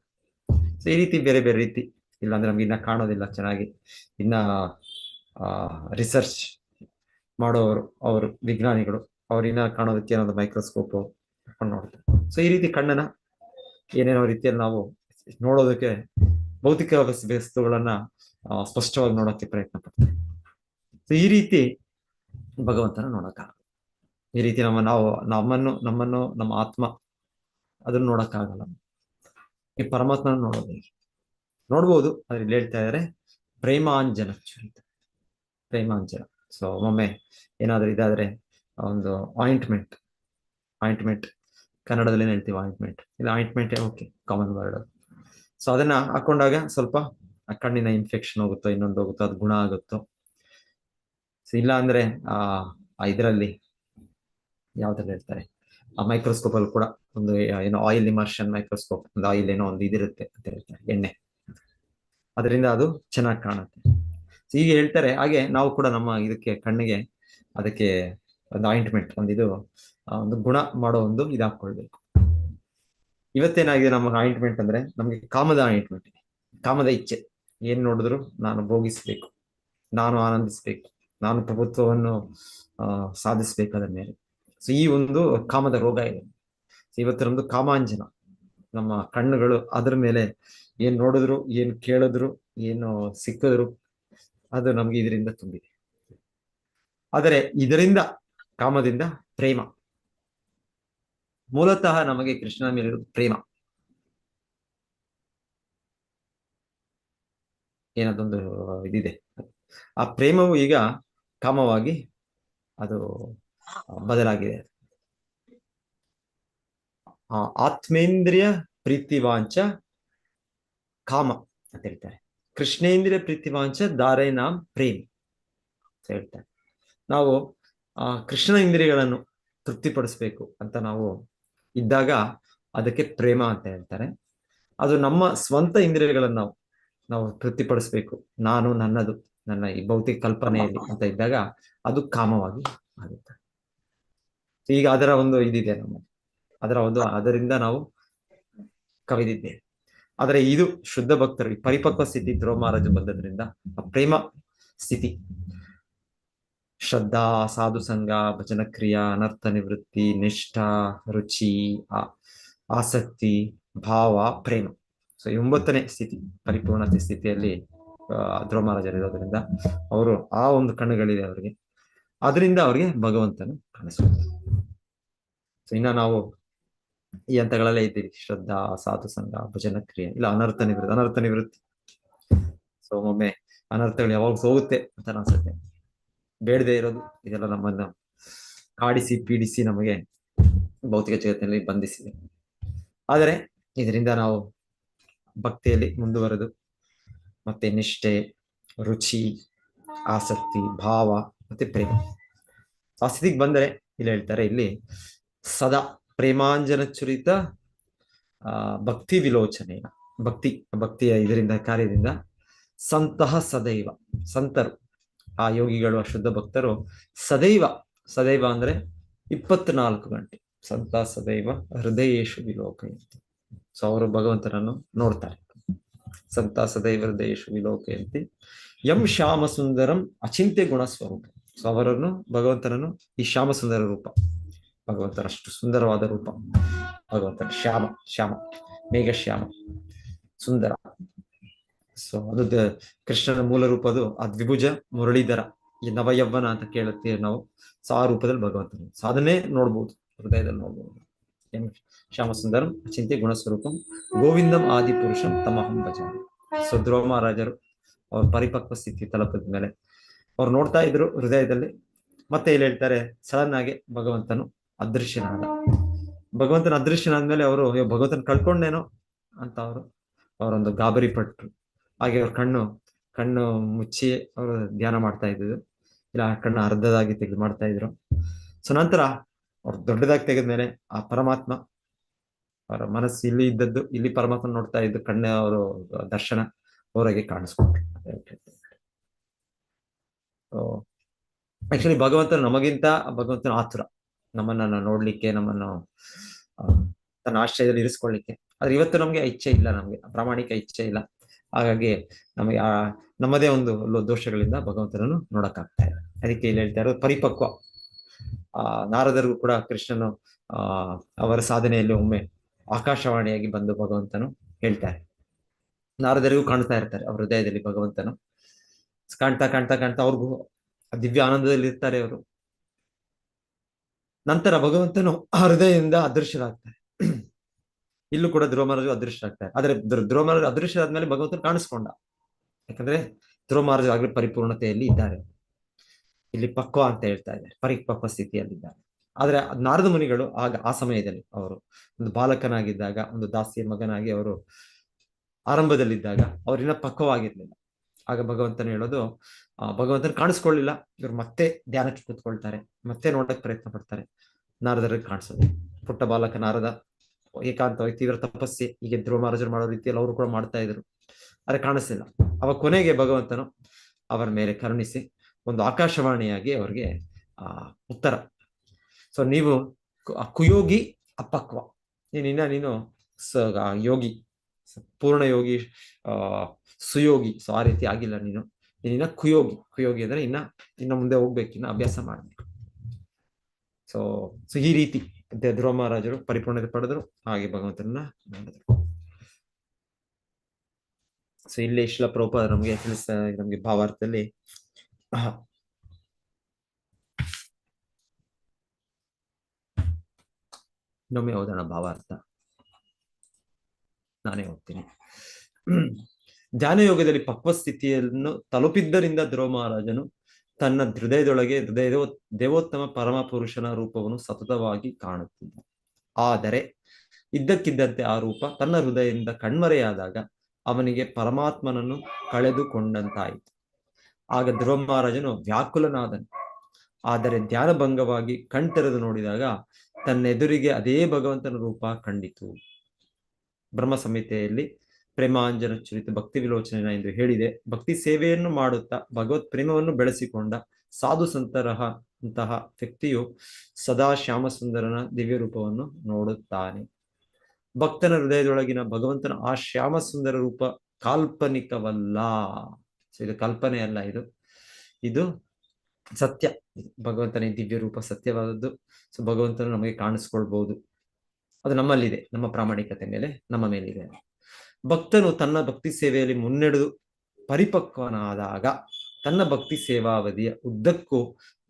ಸೊ ಈ ರೀತಿ ಬೇರೆ ಬೇರೆ ರೀತಿ, ಇಲ್ಲಾಂದ್ರೆ ನಮ್ಗೆ ಇನ್ನ ಕಾಣೋದಿಲ್ಲ ಚೆನ್ನಾಗಿ. ಇನ್ನ ರಿಸರ್ಚ್ ಮಾಡೋರು, ಅವರು ವಿಜ್ಞಾನಿಗಳು, ಅವ್ರಿನ್ನ ಕಾಣೋದಕ್ಕೆ ಏನಾದ್ರು ಮೈಕ್ರೋಸ್ಕೋಪ್ ನೋಡ್ತಾರೆ. ಸೊ ಈ ರೀತಿ ಕಣ್ಣನ ಏನೇನೋ ರೀತಿಯಲ್ಲಿ ನಾವು ನೋಡೋದಕ್ಕೆ ಭೌತಿಕ ವಸ್ತುಗಳನ್ನ ಸ್ಪಷ್ಟವಾಗಿ ನೋಡೋಕೆ ಪ್ರಯತ್ನ ಪಡ್ತಾರೆ. ಸೊ ಈ ರೀತಿ ಭಗವಂತನ ನೋಡೋಕ್ಕಾಗ. ಈ ರೀತಿ ನಮ್ಮನ್ನು ನಮ್ಮ ಆತ್ಮ ಅದನ್ನು ನೋಡಕ್ಕಾಗಲ್ಲ. ಈ ಪರಮಾತ್ಮನ ನೋಡೋದು ಹೇಗೆ? ನೋಡ್ಬೋದು, ಆದ್ರೆ ಇಲ್ಲಿ ಹೇಳ್ತಾ ಇದ್ದಾರೆ ಪ್ರೇಮಾಂಜನ ಚರಿತ, ಪ್ರೇಮಾಂಜನ. ಸೊ ಒಮ್ಮೆ ಏನಾದ್ರೂ ಇದಾದ್ರೆ ಒಂದು ಆಯಿಂಟ್ಮೆಂಟ್ ಕನ್ನಡದಲ್ಲಿ ಏನ್ ಹೇಳ್ತೀವಿ, ಆಯಿಂಟ್ಮೆಂಟ್, ಇಲ್ಲ appointment okay, common word. So ಅದನ್ನ ಹಾಕೊಂಡಾಗ ಸ್ವಲ್ಪ ಆ ಕಣ್ಣಿನ ಇನ್ಫೆಕ್ಷನ್ ಹೋಗುತ್ತೋ, ಇನ್ನೊಂದು ಹೋಗುತ್ತೋ, ಅದು ಗುಣ ಆಗುತ್ತೋ. ಸೊ ಇಲ್ಲ ಅಂದ್ರೆ ಇದರಲ್ಲಿ ಯಾವ್ದ್ರಲ್ಲಿ ಹೇಳ್ತಾರೆ, ಆ ಮೈಕ್ರೋಸ್ಕೋಪ್ ಅಲ್ಲಿ ಕೂಡ ಒಂದು ಏನೋ ಆಯಿಲ್ ಇಮರ್ಷನ್ ಮೈಕ್ರೋಸ್ಕೋಪ್, ಒಂದು ಆಯಿಲ್ ಏನೋ ಒಂದು ಇದಿರುತ್ತೆ ಅಂತ ಹೇಳ್ತಾರೆ, ಎಣ್ಣೆ, ಅದರಿಂದ ಅದು ಚೆನ್ನಾಗಿ ಕಾಣುತ್ತೆ. ಹೀಗೆ ಹೇಳ್ತಾರೆ. ಹಾಗೆ ನಾವು ಕೂಡ ನಮ್ಮ ಇದಕ್ಕೆ ಕಣ್ಣಿಗೆ ಅದಕ್ಕೆ ಒಂದು ಆಯಿಂಟ್ಮೆಂಟ್, ಒಂದು ಗುಣ ಮಾಡೋ ಒಂದು ಇದಾಕೊಳ್ಬೇಕು. ಇವತ್ತೇನಾಗಿದೆ ನಮಗೆ ಆಯಿಂಟ್ಮೆಂಟ್ ಅಂದ್ರೆ, ನಮ್ಗೆ ಕಾಮದ ಆಯಿಂಟ್ಮೆಂಟ್ ಇದೆ, ಕಾಮದ ಇಚ್ಛೆ. ಏನ್ ನೋಡಿದ್ರು ನಾನು ಭೋಗಿಸ್ಬೇಕು, ನಾನು ಆನಂದಿಸ್ಬೇಕು, ನಾನು ಪ್ರಭುತ್ವವನ್ನು ಸಾಧಿಸ್ಬೇಕು ಅದರ ಮೇಲೆ. ಸೊ ಈ ಒಂದು ಕಾಮದ ರೋಗ ಇದೆ. ಇವತ್ತು ನಮ್ದು ಕಾಮಾಂಜನ, ನಮ್ಮ ಕಣ್ಣುಗಳು ಅದ್ರ ಮೇಲೆ ಏನ್ ನೋಡಿದ್ರು, ಏನ್ ಕೇಳಿದ್ರು, ಏನು ಸಿಕ್ಕಿದ್ರು ಅದು ನಮ್ಗೆ ಇದರಿಂದ ತುಂಬಿದೆ. ಆದರೆ ಇದರಿಂದ, ಕಾಮದಿಂದ ಪ್ರೇಮ, ಮೂಲತಃ ನಮಗೆ ಕೃಷ್ಣನ ಮೇಲಿರೋದು ಪ್ರೇಮ. ಏನದೊಂದು ಇದಿದೆ, ಆ ಪ್ರೇಮವು ಈಗ ಕಾಮವಾಗಿ ಅದು ಬದಲಾಗಿದೆ. ಆತ್ಮೇಂದ್ರಿಯ ಪ್ರೀತಿವಾಂಚ ಕಾಮ ಅಂತ ಹೇಳ್ತಾರೆ. ಕೃಷ್ಣೇಂದ್ರಿಯ ಪ್ರೀತಿವಾಂಚ ದಾರೈನಾಂ ಪ್ರೇಮ್ ಅಂತ ಹೇಳ್ತಾರೆ. ನಾವು ಕೃಷ್ಣನ ಇಂದ್ರಿಯಗಳನ್ನು ತೃಪ್ತಿಪಡಿಸ್ಬೇಕು ಅಂತ ನಾವು ಇದ್ದಾಗ ಅದಕ್ಕೆ ಪ್ರೇಮ ಅಂತ ಹೇಳ್ತಾರೆ. ಅದು ನಮ್ಮ ಸ್ವಂತ ಇಂದ್ರಿಯಗಳನ್ನು ನಾವು ತೃಪ್ತಿಪಡಿಸ್ಬೇಕು, ನಾನು ನನ್ನದು, ನನ್ನ ಈ ಭೌತಿಕ ಕಲ್ಪನೆಯಲ್ಲಿ ಅಂತ ಇದ್ದಾಗ ಅದು ಕಾಮವಾಗಿ ಆಗುತ್ತೆ. ಈಗ ಅದರ ಒಂದು ಇದಿದೆ, ಅದರಿಂದ ನಾವು ಕವಿದಿದ್ದೇವೆ. ಆದರೆ ಇದು ಶುದ್ಧ ಭಕ್ತರಿಗೆ ಪರಿಪಕ್ವ ಸ್ಥಿತಿ ಧ್ರುವ ಮಹಾರಾಜ ಬಂದದ್ರಿಂದ ಆ ಪ್ರೇಮ ಸ್ಥಿತಿ, ಶ್ರದ್ಧಾ, ಸಾಧು ಸಂಘ, ಭಜನ ಕ್ರಿಯಾ, ಅನರ್ಥ ನಿವೃತ್ತಿ, ನಿಷ್ಠಾ, ರುಚಿ, ಆಸಕ್ತಿ, ಭಾವ, ಪ್ರೇಮ. ಸೊ 9ನೇ ಸ್ಥಿತಿ, ಪರಿಪೂರ್ಣತೆ ಸ್ಥಿತಿಯಲ್ಲಿ ಧ್ರುವ ಮಹಾರಾಜರಿರೋದ್ರಿಂದ ಅವರು ಆ ಒಂದು ಕಣ್ಣುಗಳಿದೆ ಅವರಿಗೆ, ಅದರಿಂದ ಅವರಿಗೆ ಭಗವಂತನು ಕಾಣಿಸ್ತಾರೆ. ಸೊ ಇನ್ನ ನಾವು ಈ ಹಂತಗಳಲ್ಲೇ ಇದ್ದೀವಿ, ಶ್ರದ್ಧಾ, ಸಾಧು ಸಂಘ, ಭಜನ ಕ್ರಿಯೆ, ಇಲ್ಲ ಅನರ್ಥ ನಿವೃತ್ತಿ. ಸೊ ಒಮ್ಮೊಮ್ಮೆ ಅನರ್ಥಗಳು ಯಾವಾಗ ಹೋಗುತ್ತೆ ಅಂತ ಅನ್ಸುತ್ತೆ, ಬೇಡದೆ ಇರೋದು ಇದೆಲ್ಲ ನಮ್ಮನ್ನ ಕಾಡಿಸಿ ಪೀಡಿಸಿ ನಮಗೆ ಭೌತಿಕ ಜಗತ್ತಿನಲ್ಲಿ ಬಂಧಿಸಿದೆ. ಆದರೆ ಇದರಿಂದ ನಾವು ಭಕ್ತಿಯಲ್ಲಿ ಮುಂದುವರೆದು ಮತ್ತೆ ನಿಷ್ಠೆ, ರುಚಿ, ಆಸಕ್ತಿ, ಭಾವ ಮತ್ತೆ ಪ್ರೇಮ ಆ ಸ್ಥಿತಿಗೆ ಬಂದರೆ ಇಲ್ಲಿ ಹೇಳ್ತಾರೆ, ಇಲ್ಲಿ ಸದಾ ಪ್ರೇಮಾಂಜನ ಚುರಿತ ಭಕ್ತಿ ವಿಲೋಚನೆ, ಭಕ್ತಿಯ ಇದರಿಂದ ಕಾರ್ಯದಿಂದ ಸಂತಹ ಸದೈವ, ಸಂತರು, ಆ ಯೋಗಿಗಳು, ಆ ಶುದ್ಧ ಭಕ್ತರು ಸದೈವ ಅಂದ್ರೆ 24 ಗಂಟೆ, ಸಂತ ಸದೈವ ಹೃದಯೇಶು ವಿಲೋಕಯಂತಿ. ಸೊ ಅವರು ಭಗವಂತನನ್ನು ನೋಡ್ತಾರೆ. ಸಂತ ಸದೈವ ಹೃದಯೇಶು ವಿಲೋಕಯಂತಿ ಯಂ ಶ್ಯಾಮ ಸುಂದರಂ ಅಚಿಂತ್ಯ ಗುಣ ಸ್ವರೂಪ. ಸೊ ಅವರನ್ನು, ಭಗವಂತನನ್ನು, ಈ ಶ್ಯಾಮ ಸುಂದರ ರೂಪ, ಭಗವಂತನ ಅಷ್ಟು ಸುಂದರವಾದ ರೂಪ, ಭಗವಂತನ ಶ್ಯಾಮ ಮೇಘಶ್ಯಾಮ ಸುಂದರ. ಸೊ ಅದು ಕೃಷ್ಣನ ಮೂಲ ರೂಪ, ಅದು ಆ ದ್ವಿಭುಜ ಮುರಳೀಧರ, ಈ ನವಯವ್ವನ ಅಂತ ಕೇಳುತ್ತೀವಿ ನಾವು. ಸೊ ಆ ರೂಪದಲ್ಲಿ ಭಗವಂತನ ಸಾಧನೆ ನೋಡ್ಬೋದು, ಹೃದಯದಲ್ಲಿ ನೋಡ್ಬೋದು. ಶ್ಯಾಮ ಸುಂದರಂ ಅಚಿಂತ್ಯ ಗುಣಸ್ವರೂಪಂ ಗೋವಿಂದಂ ಆದಿ ಪುರುಷಂ ತಮಹಂ ಭಜಾಮಿ. ಸೊ ಧ್ರುವ ಮಹಾರಾಜರು ಅವ್ರ ಪರಿಪಕ್ವ ಸ್ಥಿತಿ ತಲುಪಿದ ಮೇಲೆ ಅವ್ರು ನೋಡ್ತಾ ಇದ್ರು ಹೃದಯದಲ್ಲಿ. ಮತ್ತೆ ಇಲ್ಲಿ ಹೇಳ್ತಾರೆ, ಸಡನ್ ಆಗಿ ಭಗವಂತನು ಅದೃಶ್ಯನಾದ. ಭಗವಂತನ ಅದೃಶ್ಯನಾದ್ಮೇಲೆ ಅವರು ಭಗವಂತನ ಕಳ್ಕೊಂಡೇನೋ ಅಂತ ಅವರೊಂದು ಗಾಬರಿ ಪಟ್ರು. ಹಾಗೆ ಅವ್ರ ಕಣ್ಣು ಮುಚ್ಚಿ ಅವರು ಧ್ಯಾನ ಮಾಡ್ತಾ ಇದ್ರು, ಇಲ್ಲ ಕಣ್ಣು ಅರ್ಧದಾಗಿ ತೆಗೆದು ಮಾಡ್ತಾ ಇದ್ರು. ಸೊ ನಂತರ ಅವ್ರು ದೊಡ್ಡದಾಗಿ ತೆಗೆದ್ಮೇಲೆ ಆ ಪರಮಾತ್ಮ, ಅವರ ಮನಸ್ಸು ಇಲ್ಲಿ ಇದ್ದದ್ದು, ಇಲ್ಲಿ ಪರಮಾತ್ಮ ನೋಡ್ತಾ ಇದ್ದು, ಕಣ್ಣೆ ಅವರು ದರ್ಶನ ಅವರಿಗೆ ಕಾಣಿಸ್ಕೊಂಡ್ರು. ಆಕ್ಚುಲಿ ಭಗವಂತನ ನಮಗಿಂತ ಭಗವಂತನ ಆತುರ ನಮ್ಮನ್ನ ನೋಡ್ಲಿಕ್ಕೆ, ನಮ್ಮನ್ನು ತನ್ನ ಆಶ್ರಯದಲ್ಲಿ ಇರಿಸ್ಕೊಳ್ಳಿಕ್ಕೆ. ಆದ್ರೆ ಇವತ್ತು ನಮ್ಗೆ ಇಚ್ಛೆ ಇಲ್ಲ, ನಮ್ಗೆ ಪ್ರಾಮಾಣಿಕ ಇಚ್ಛೆ ಇಲ್ಲ. ಹಾಗಾಗಿ ನಮಗೆ ನಮ್ಮದೇ ಒಂದು ದೋಷಗಳಿಂದ ಭಗವಂತನನ್ನು ನೋಡಕ್ಕಾಗ್ತಾ ಇಲ್ಲ. ಅದಕ್ಕೆ ಇಲ್ಲಿ ಹೇಳ್ತಾ ಇರೋದು ಪರಿಪಕ್ವ. ನಾರದರಿಗೂ ಕೂಡ ಕೃಷ್ಣನು ಅವರ ಸಾಧನೆಯಲ್ಲಿ ಒಮ್ಮೆ ಆಕಾಶವಾಣಿಯಾಗಿ ಬಂದು ಭಗವಂತನು ಹೇಳ್ತಾರೆ. ನಾರದರಿಗೂ ಕಾಣ್ತಾ ಇರ್ತಾರೆ ಅವ್ರ ಹೃದಯದಲ್ಲಿ ಭಗವಂತನು. ಕಾಣ್ತಾ ಅವ್ರಿಗೂ ದಿವ್ಯ ಆನಂದದಲ್ಲಿ ಇರ್ತಾರೆ ಅವರು. ನಂತರ ಭಗವಂತನು ಹೃದಯದಿಂದ ಅದೃಶ್ಯರಾಗ್ತಾರೆ. ಇಲ್ಲೂ ಕೂಡ ಧ್ರುವ ಮಹಾರಾಜು ಅದೃಶ್ಯರಾಗ್ತಾರೆ. ಆದ್ರೆ ಧ್ರುವ ಮಹಾರಾಜು ಅದೃಶ್ಯರಾದ್ಮೇಲೆ ಭಗವಂತನು ಕಾಣಿಸ್ಕೊಂಡ. ಯಾಕಂದ್ರೆ ಧ್ರುವ ಮಹಾರಾಜು ಆಗ್ಲೇ ಪರಿಪೂರ್ಣತೆಯಲ್ಲಿ ಇದ್ದಾರೆ. ಇಲ್ಲಿ ಪಕ್ವ ಅಂತ ಹೇಳ್ತಾ ಇದ್ದಾರೆ, ಪರಿಪಕ್ವ ಸ್ಥಿತಿಯಲ್ಲಿದ್ದಾರೆ. ಆದ್ರೆ ನಾರದ ಮುನಿಗಳು ಆಗ ಆ ಸಮಯದಲ್ಲಿ ಅವರು ಒಂದು ಬಾಲಕನಾಗಿದ್ದಾಗ, ಒಂದು ದಾಸಿಯ ಮಗನಾಗಿ ಅವರು ಆರಂಭದಲ್ಲಿದ್ದಾಗ ಅವ್ರಿನ್ನ ಪಕ್ವವಾಗಿರ್ಲಿಲ್ಲ. ಆಗ ಭಗವಂತನ ಹೇಳೋದು, ಭಗವಂತನ ಕಾಣಿಸ್ಕೊಳ್ಳಿಲ್ಲ. ಇವ್ರು ಮತ್ತೆ ಧ್ಯಾನಕ್ಕೆ ಕೂತ್ಕೊಳ್ತಾರೆ, ಮತ್ತೆ ನೋಡಕ್ ಪ್ರಯತ್ನ ಪಡ್ತಾರೆ. ನಾರದರಿಗೆ ಕಾಣಿಸೋದು. ಪುಟ್ಟ ಬಾಲಕ ನಾರದ ಏಕಾಂತವಾಗಿ ತೀವ್ರ ತಪಸ್ಸೆ, ಹೀಗೆ ಧ್ರುವ ಮಹಾರಾಜರು ಮಾಡೋ ರೀತಿಯಲ್ಲಿ ಅವರು ಕೂಡ ಮಾಡ್ತಾ ಇದ್ರು. ಆದ್ರೆ ಕಾಣಿಸ್ಲಿಲ್ಲ. ಅವಾಗ ಕೊನೆಗೆ ಭಗವಂತನು ಅವರ ಮೇಲೆ ಕರುಣಿಸಿ ಒಂದು ಆಕಾಶವಾಣಿಯಾಗಿ ಅವ್ರಿಗೆ ಉತ್ತರ. ಸೊ ನೀವು ಕುಯೋಗಿ ಅಪಕ್ವ, ನೀನು ಯೋಗಿ, ಪೂರ್ಣ ಯೋಗಿ, ಸುಯೋಗಿ. ಸೊ ಆ ರೀತಿ ಆಗಿಲ್ಲ ನೀನು ಕುಯೋಗಿ ಅಂದ್ರೆ ಇನ್ನ ಮುಂದೆ ಹೋಗ್ಬೇಕು, ಇನ್ನ ಅಭ್ಯಾಸ ಮಾಡ್ಬೇಕು. ಸೊ ಈ ರೀತಿ ಧ್ರುವ ಮಹಾರಾಜರು ಪರಿಪೂರ್ಣತೆ ಪಡೆದ್ರು, ಹಾಗೆ ಭಗವಂತನನ್ನ ಮಾಡಿದ್ರು. ಸೊ ಇಲ್ಲಿ ಶ್ರೀಲ ಪ್ರಭುಪಾದ ನಮ್ಗೆ ಭಾವಾರ್ಥದಲ್ಲಿ ಇನ್ನೊಮ್ಮೆ ಓದೋಣ ಭಾವಾರ್ಥ. ನಾನೇ ಓದ್ತೀನಿ. ಧ್ಯಾನ ಯೋಗದಲ್ಲಿ ಪಕ್ವ ಸ್ಥಿತಿಯನ್ನು ತಲುಪಿದ್ದರಿಂದ ಧ್ರುವ ಮಹಾರಾಜನು ತನ್ನ ಹೃದಯದೊಳಗೆ ದೇವೋತ್ತಮ ಪರಮ ಪುರುಷನ ರೂಪವನ್ನು ಸತತವಾಗಿ ಕಾಣುತ್ತಿದ್ದ. ಆದರೆ ಇದ್ದಕ್ಕಿದ್ದಂತೆ ಆ ರೂಪ ತನ್ನ ಹೃದಯದಿಂದ ಕಣ್ಮರೆಯಾದಾಗ ಅವನಿಗೆ ಪರಮಾತ್ಮನನ್ನು ಕಳೆದುಕೊಂಡಂತಾಯಿತು. ಆಗ ಧ್ರುವ ಮಹಾರಾಜನು ವ್ಯಾಕುಲನಾದನು. ಆದರೆ ಧ್ಯಾನ ಭಂಗವಾಗಿ ಕಣ್ತೆರೆದು ನೋಡಿದಾಗ ತನ್ನೆದುರಿಗೆ ಅದೇ ಭಗವಂತನ ರೂಪ ಕಂಡಿತು. ಬ್ರಹ್ಮ ಸಂಹಿತೆಯಲ್ಲಿ ಪ್ರೇಮಾಂಜನ ಚರಿತ ಭಕ್ತಿ ವಿಲೋಚನ ಎಂದು ಹೇಳಿದೆ. ಭಕ್ತಿ ಸೇವೆಯನ್ನು ಮಾಡುತ್ತಾ ಭಗವತ್ ಪ್ರೇಮವನ್ನು ಬೆಳೆಸಿಕೊಂಡ ಸಾಧು ಸಂತರಹಂತಹ ವ್ಯಕ್ತಿಯು ಸದಾ ಶ್ಯಾಮಸುಂದರನ ದಿವ್ಯ ರೂಪವನ್ನು ನೋಡುತ್ತಾನೆ. ಭಕ್ತನ ಹೃದಯದೊಳಗಿನ ಭಗವಂತನ ಆ ಶ್ಯಾಮಸುಂದರ ರೂಪ ಕಾಲ್ಪನಿಕವಲ್ಲ. ಇದು ಕಲ್ಪನೆ ಅಲ್ಲ, ಇದು ಸತ್ಯ. ಭಗವಂತನ ದಿವ್ಯ ರೂಪ ಸತ್ಯವಾದದ್ದು. ಸೊ ಭಗವಂತನು ನಮಗೆ ಕಾಣಿಸ್ಕೊಳ್ಬಹುದು. ಅದು ನಮ್ಮಲ್ಲಿದೆ, ನಮ್ಮ ಪ್ರಾಮಾಣಿಕತೆ ಮೇಲೆ ನಮ್ಮ ಮೇಲಿದೆ. ಭಕ್ತನು ತನ್ನ ಭಕ್ತಿ ಸೇವೆಯಲ್ಲಿ ಮುನ್ನಡೆದು ಪರಿಪಕ್ವನಾದಾಗ ತನ್ನ ಭಕ್ತಿ ಸೇವಾವಧಿಯ ಉದ್ದಕ್ಕೂ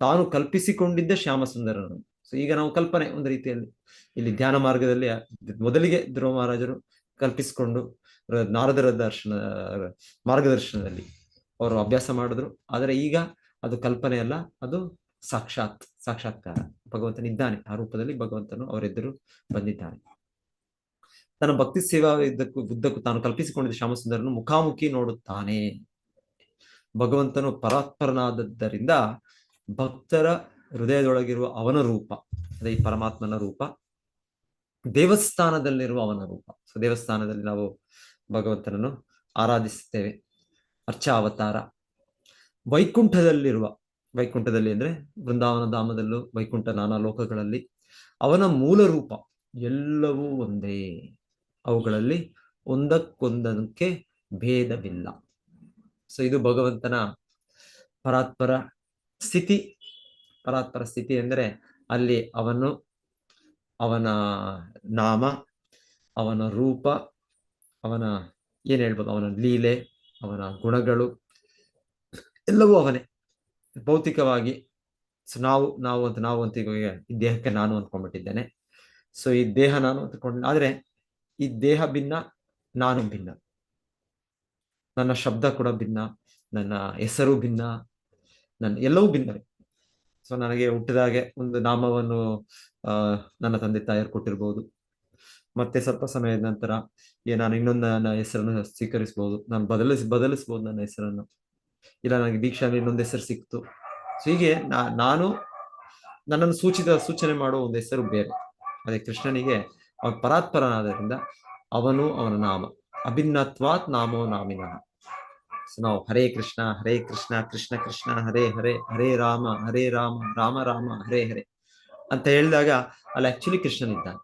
ತಾನು ಕಲ್ಪಿಸಿಕೊಂಡಿದ್ದ ಶ್ಯಾಮಸುಂದರನು. ಸೊ ಈಗ ನಾವು ಕಲ್ಪನೆ ಒಂದು ರೀತಿಯಲ್ಲಿ ಇಲ್ಲಿ ಧ್ಯಾನ ಮಾರ್ಗದಲ್ಲಿ ಮೊದಲಿಗೆ ಧ್ರುವ ಮಹಾರಾಜರು ಕಲ್ಪಿಸಿಕೊಂಡು ನಾರದರ ಮಾರ್ಗದರ್ಶನದಲ್ಲಿ ಅವರು ಅಭ್ಯಾಸ ಮಾಡಿದ್ರು. ಆದರೆ ಈಗ ಅದು ಕಲ್ಪನೆ ಅಲ್ಲ, ಅದು ಸಾಕ್ಷಾತ್ಕಾರ. ಭಗವಂತನಿದ್ದಾನೆ, ಆ ರೂಪದಲ್ಲಿ ಭಗವಂತನು ಅವರೆದುರು ಬಂದಿದ್ದಾನೆ. ತನ್ನ ಭಕ್ತಿ ಸೇವಾ ಉದ್ದಕ್ಕೂ ತಾನು ಕಲ್ಪಿಸಿಕೊಂಡಿದ್ದ ಶ್ಯಾಮಸುಂದರನು ಮುಖಾಮುಖಿ ನೋಡುತ್ತಾನೆ. ಭಗವಂತನು ಪರಾತ್ಪರನಾದದ್ದರಿಂದ ಭಕ್ತರ ಹೃದಯದೊಳಗಿರುವ ಅವನ ರೂಪ, ಅದೇ ಈ ಪರಮಾತ್ಮನ ರೂಪ, ದೇವಸ್ಥಾನದಲ್ಲಿರುವ ಅವನ ರೂಪ. ಸೊ ದೇವಸ್ಥಾನದಲ್ಲಿ ನಾವು ಭಗವಂತನನ್ನು ಆರಾಧಿಸುತ್ತೇವೆ, ಅರ್ಚಾವತಾರ. ವೈಕುಂಠದಲ್ಲಿ ಅಂದ್ರೆ ಬೃಂದಾವನ ಧಾಮದಲ್ಲೂ ವೈಕುಂಠ ನಾನಾ ಲೋಕಗಳಲ್ಲಿ ಅವನ ಮೂಲ ರೂಪ ಎಲ್ಲವೂ ಒಂದೇ. ಅವುಗಳಲ್ಲಿ ಒಂದಕ್ಕೊಂದಕ್ಕೆ ಭೇದವಿಲ್ಲ. ಸೊ ಇದು ಭಗವಂತನ ಪರಾತ್ಪರ ಸ್ಥಿತಿ. ಪರಾತ್ಪರ ಸ್ಥಿತಿ ಎಂದರೆ ಅಲ್ಲಿ ಅವನ ನಾಮ, ಅವನ ರೂಪ, ಅವನ ಏನ್ ಹೇಳ್ಬೋದು, ಅವನ ಲೀಲೆ, ಅವನ ಗುಣಗಳು ಎಲ್ಲವೂ ಅವನೇ. ಭೌತಿಕವಾಗಿ ಸೊ ನಾವು ಅಂತ ಈಗ ಈ ದೇಹಕ್ಕೆ ನಾನು ಅಂದ್ಕೊಂಡ್ಬಿಟ್ಟಿದ್ದೇನೆ. ಸೊ ಈ ದೇಹ ನಾನು ಅಂದ್ಕೊಂಡು, ಆದ್ರೆ ಈ ದೇಹ ಭಿನ್ನ, ನಾನು ಭಿನ್ನ, ನನ್ನ ಶಬ್ದ ಕೂಡ ಭಿನ್ನ, ನನ್ನ ಹೆಸರು ಭಿನ್ನ, ಎಲ್ಲವೂ ಭಿನ್ನವೇ. ಸೊ ನನಗೆ ಹುಟ್ಟಿದಾಗೆ ಒಂದು ನಾಮವನ್ನು ನನ್ನ ತಂದೆ ತಾಯಿಯರು ಕೊಟ್ಟಿರ್ಬೋದು. ಮತ್ತೆ ಸ್ವಲ್ಪ ಸಮಯದ ನಂತರ ನಾನು ಇನ್ನೊಂದು ನನ್ನ ಹೆಸರನ್ನು ಸ್ವೀಕರಿಸಬಹುದು, ನಾನು ಬದಲಿಸಬಹುದು ನನ್ನ ಹೆಸರನ್ನು. ಇಲ್ಲ ನನಗೆ ದೀಕ್ಷಾನಲ್ಲಿ ಇನ್ನೊಂದು ಹೆಸರು ಸಿಕ್ತು. ಸೊ ಹೀಗೆ ನಾನು ನನ್ನನ್ನು ಸೂಚನೆ ಮಾಡುವ ಒಂದು ಹೆಸರು ಬೇರೆ. ಅದೇ ಕೃಷ್ಣನಿಗೆ ಅವನ ಪರಾತ್ಪರನಾದ್ದರಿಂದ ಅವನು ಅವನ ನಾಮ ಅಭಿನ್ನತ್ವಾತ್ ನಾಮೋ ನಾಮಿನಃ. ಸೊ ನಾವು ಹರೇ ಕೃಷ್ಣ ಕೃಷ್ಣ ಕೃಷ್ಣ ಹರೇ ಹರೇ, ಹರೇ ರಾಮ ರಾಮ ರಾಮ ಹರೇ ಹರೇ ಅಂತ ಹೇಳಿದಾಗ ಅಲ್ಲಿ ಆಕ್ಚುಲಿ ಕೃಷ್ಣನಿದ್ದಾನೆ.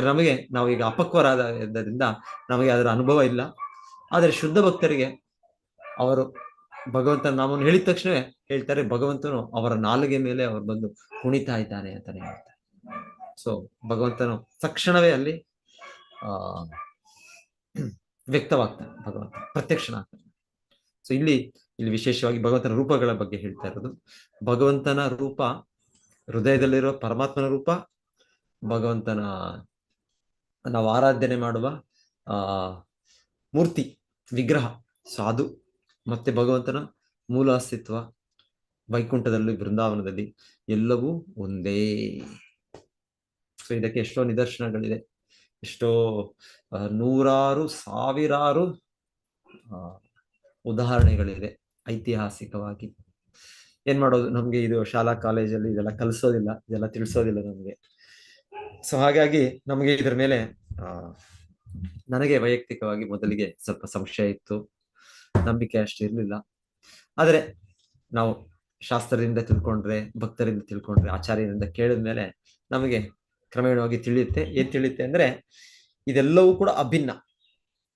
ನಮಗೆ ನಾವೀಗ ಅಪಕ್ವರಾದ್ದರಿಂದ ನಮಗೆ ಅದರ ಅನುಭವ ಇಲ್ಲ. ಆದರೆ ಶುದ್ಧ ಭಕ್ತರಿಗೆ ಅವರು ಭಗವಂತನ ನಾಮವನ್ನು ಹೇಳಿದ ತಕ್ಷಣವೇ ಹೇಳ್ತಾರೆ, ಭಗವಂತನು ಅವರ ನಾಲಿಗೆ ಮೇಲೆ ಅವರು ಬಂದು ಕುಣಿತಾ ಇದ್ದಾನೆ ಅಂತಾನೆ ಹೇಳ್ತಾರೆ. ಸೊ ಭಗವಂತನು ತಕ್ಷಣವೇ ಅಲ್ಲಿ ವ್ಯಕ್ತವಾಗ್ತಾನೆ, ಭಗವಂತ ಪ್ರತ್ಯಕ್ಷನಾಗ್ತಾನೆ. ಸೊ ಇಲ್ಲಿ ವಿಶೇಷವಾಗಿ ಭಗವಂತನ ರೂಪಗಳ ಬಗ್ಗೆ ಹೇಳ್ತಾ ಇರೋದು. ಭಗವಂತನ ರೂಪ ಹೃದಯದಲ್ಲಿರುವ ಪರಮಾತ್ಮನ ರೂಪ, ಭಗವಂತನ ನಾವು ಆರಾಧನೆ ಮಾಡುವ ಮೂರ್ತಿ, ವಿಗ್ರಹ. ಸೊ ಅದು ಮತ್ತೆ ಭಗವಂತನ ಮೂಲ ಅಸ್ತಿತ್ವ ವೈಕುಂಠದಲ್ಲಿ, ಬೃಂದಾವನದಲ್ಲಿ ಎಲ್ಲವೂ ಒಂದೇ. ಸೊ ಇದಕ್ಕೆ ಎಷ್ಟೋ ನಿದರ್ಶನಗಳಿದೆ, ಎಷ್ಟೋ ನೂರಾರು ಸಾವಿರಾರು ಉದಾಹರಣೆಗಳಿದೆ ಐತಿಹಾಸಿಕವಾಗಿ. ಏನ್ ಮಾಡೋದು, ನಮ್ಗೆ ಇದು ಶಾಲಾ ಕಾಲೇಜಲ್ಲಿ ಇದೆಲ್ಲ ಕಲಿಸೋದಿಲ್ಲ, ಇದೆಲ್ಲ ತಿಳಿಸೋದಿಲ್ಲ ನಮ್ಗೆ. ಸೊ ಹಾಗಾಗಿ ನಮಗೆ ಇದ್ರ ಮೇಲೆ ನನಗೆ ವೈಯಕ್ತಿಕವಾಗಿ ಮೊದಲಿಗೆ ಸ್ವಲ್ಪ ಸಂಶಯ ಇತ್ತು, ನಂಬಿಕೆ ಅಷ್ಟು ಇರ್ಲಿಲ್ಲ. ಆದ್ರೆ ನಾವು ಶಾಸ್ತ್ರದಿಂದ ತಿಳ್ಕೊಂಡ್ರೆ, ಭಕ್ತರಿಂದ ತಿಳ್ಕೊಂಡ್ರೆ, ಆಚಾರ್ಯರಿಂದ ಕೇಳಿದ್ಮೇಲೆ ನಮಗೆ ಕ್ರಮೇಣವಾಗಿ ತಿಳಿಯುತ್ತೆ. ಏನ್ ತಿಳಿಯುತ್ತೆ ಅಂದ್ರೆ ಇದೆಲ್ಲವೂ ಕೂಡ ಅಭಿನ್ನ.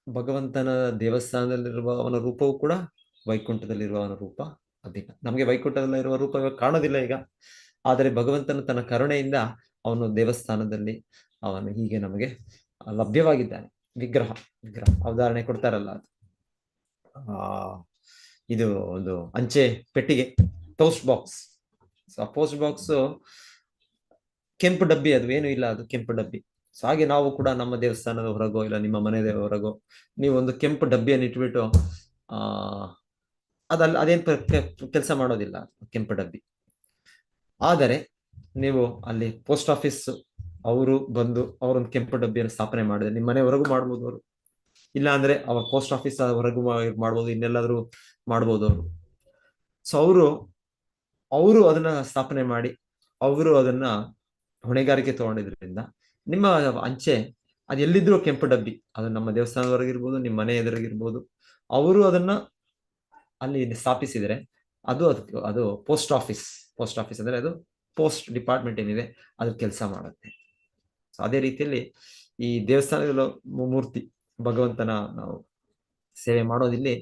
ಭಗವಂತನ ದೇವಸ್ಥಾನದಲ್ಲಿರುವ ಅವನ ರೂಪವೂ ಕೂಡ ವೈಕುಂಠದಲ್ಲಿರುವ ಅವನ ರೂಪ ಅಭಿನ್ನ. ನಮಗೆ ವೈಕುಂಠದಲ್ಲಿರುವ ರೂಪ ಇವಾಗ ಕಾಣೋದಿಲ್ಲ ಈಗ, ಆದರೆ ಭಗವಂತನ ತನ್ನ ಕರುಣೆಯಿಂದ ಅವನು ದೇವಸ್ಥಾನದಲ್ಲಿ ಅವನು ಹೀಗೆ ನಮಗೆ ಲಭ್ಯವಾಗಿದ್ದಾನೆ. ವಿಗ್ರಹ ಉದಾಹರಣೆ ಕೊಡ್ತಾರಲ್ಲ, ಅದು ಇದು ಒಂದು ಅಂಚೆ ಪೆಟ್ಟಿಗೆ, ಪೋಸ್ಟ್ ಬಾಕ್ಸ್. ಆ ಪೋಸ್ಟ್ ಬಾಕ್ಸ್ ಕೆಂಪು ಡಬ್ಬಿ, ಅದು ಏನು ಇಲ್ಲ, ಅದು ಕೆಂಪು ಡಬ್ಬಿ. ಸೊ ಹಾಗೆ ನಾವು ಕೂಡ ನಮ್ಮ ದೇವಸ್ಥಾನದ ಹೊರಗೋ ಇಲ್ಲ ನಿಮ್ಮ ಮನೆಯ ಹೊರಗೋ ನೀವು ಒಂದು ಕೆಂಪು ಡಬ್ಬಿಯನ್ನು ಇಟ್ಬಿಟ್ಟು ಅದೇನ್ ಕೆಲಸ ಮಾಡೋದಿಲ್ಲ ಕೆಂಪು ಡಬ್ಬಿ. ಆದರೆ ನೀವು ಅಲ್ಲಿ ಪೋಸ್ಟ್ ಆಫೀಸ್ ಅವರು ಬಂದು ಅವರೊಂದು ಕೆಂಪು ಡಬ್ಬಿಯನ್ನು ಸ್ಥಾಪನೆ ಮಾಡಿದ್ರೆ ನಿಮ್ಮ ಮನೆವರೆಗೂ ಮಾಡ್ಬೋದು ಅವರು, ಇಲ್ಲ ಅಂದ್ರೆ ಅವ್ರ ಪೋಸ್ಟ್ ಆಫೀಸ್ ಹೊರಗೂ ಮಾಡ್ಬೋದು, ಇನ್ನೆಲ್ಲಾದ್ರೂ ಮಾಡ್ಬೋದು ಅವರು. ಸೊ ಅವರು ಅದನ್ನ ಸ್ಥಾಪನೆ ಮಾಡಿ ಅವರು ಅದನ್ನ ಹೊಣೆಗಾರಿಕೆ ತಗೊಂಡಿದ್ರಿಂದ ನಿಮ್ಮ ಅಂಚೆ ಅದು ಎಲ್ಲಿದ್ರು ಕೆಂಪು ಡಬ್ಬಿ, ಅದು ನಮ್ಮ ದೇವಸ್ಥಾನದವರೆಗಿರ್ಬೋದು, ನಿಮ್ಮ ಮನೆ ಎದುರಿಗಿರ್ಬೋದು, ಅವರು ಅದನ್ನ ಅಲ್ಲಿ ಸ್ಥಾಪಿಸಿದರೆ ಅದು ಪೋಸ್ಟ್ ಆಫೀಸ್ ಅಂದ್ರೆ ಅದು ಪೋಸ್ಟ್ ಡಿಪಾರ್ಟ್ಮೆಂಟ್ ಏನಿದೆ ಅದ್ರ ಕೆಲಸ ಮಾಡುತ್ತೆ. ಸೊ ಅದೇ ರೀತಿಯಲ್ಲಿ ಈ ದೇವಸ್ಥಾನದ ಮೂರ್ತಿ ಭಗವಂತನ ನಾವು ಸೇವೆ ಮಾಡೋದಿಲ್ಲಿ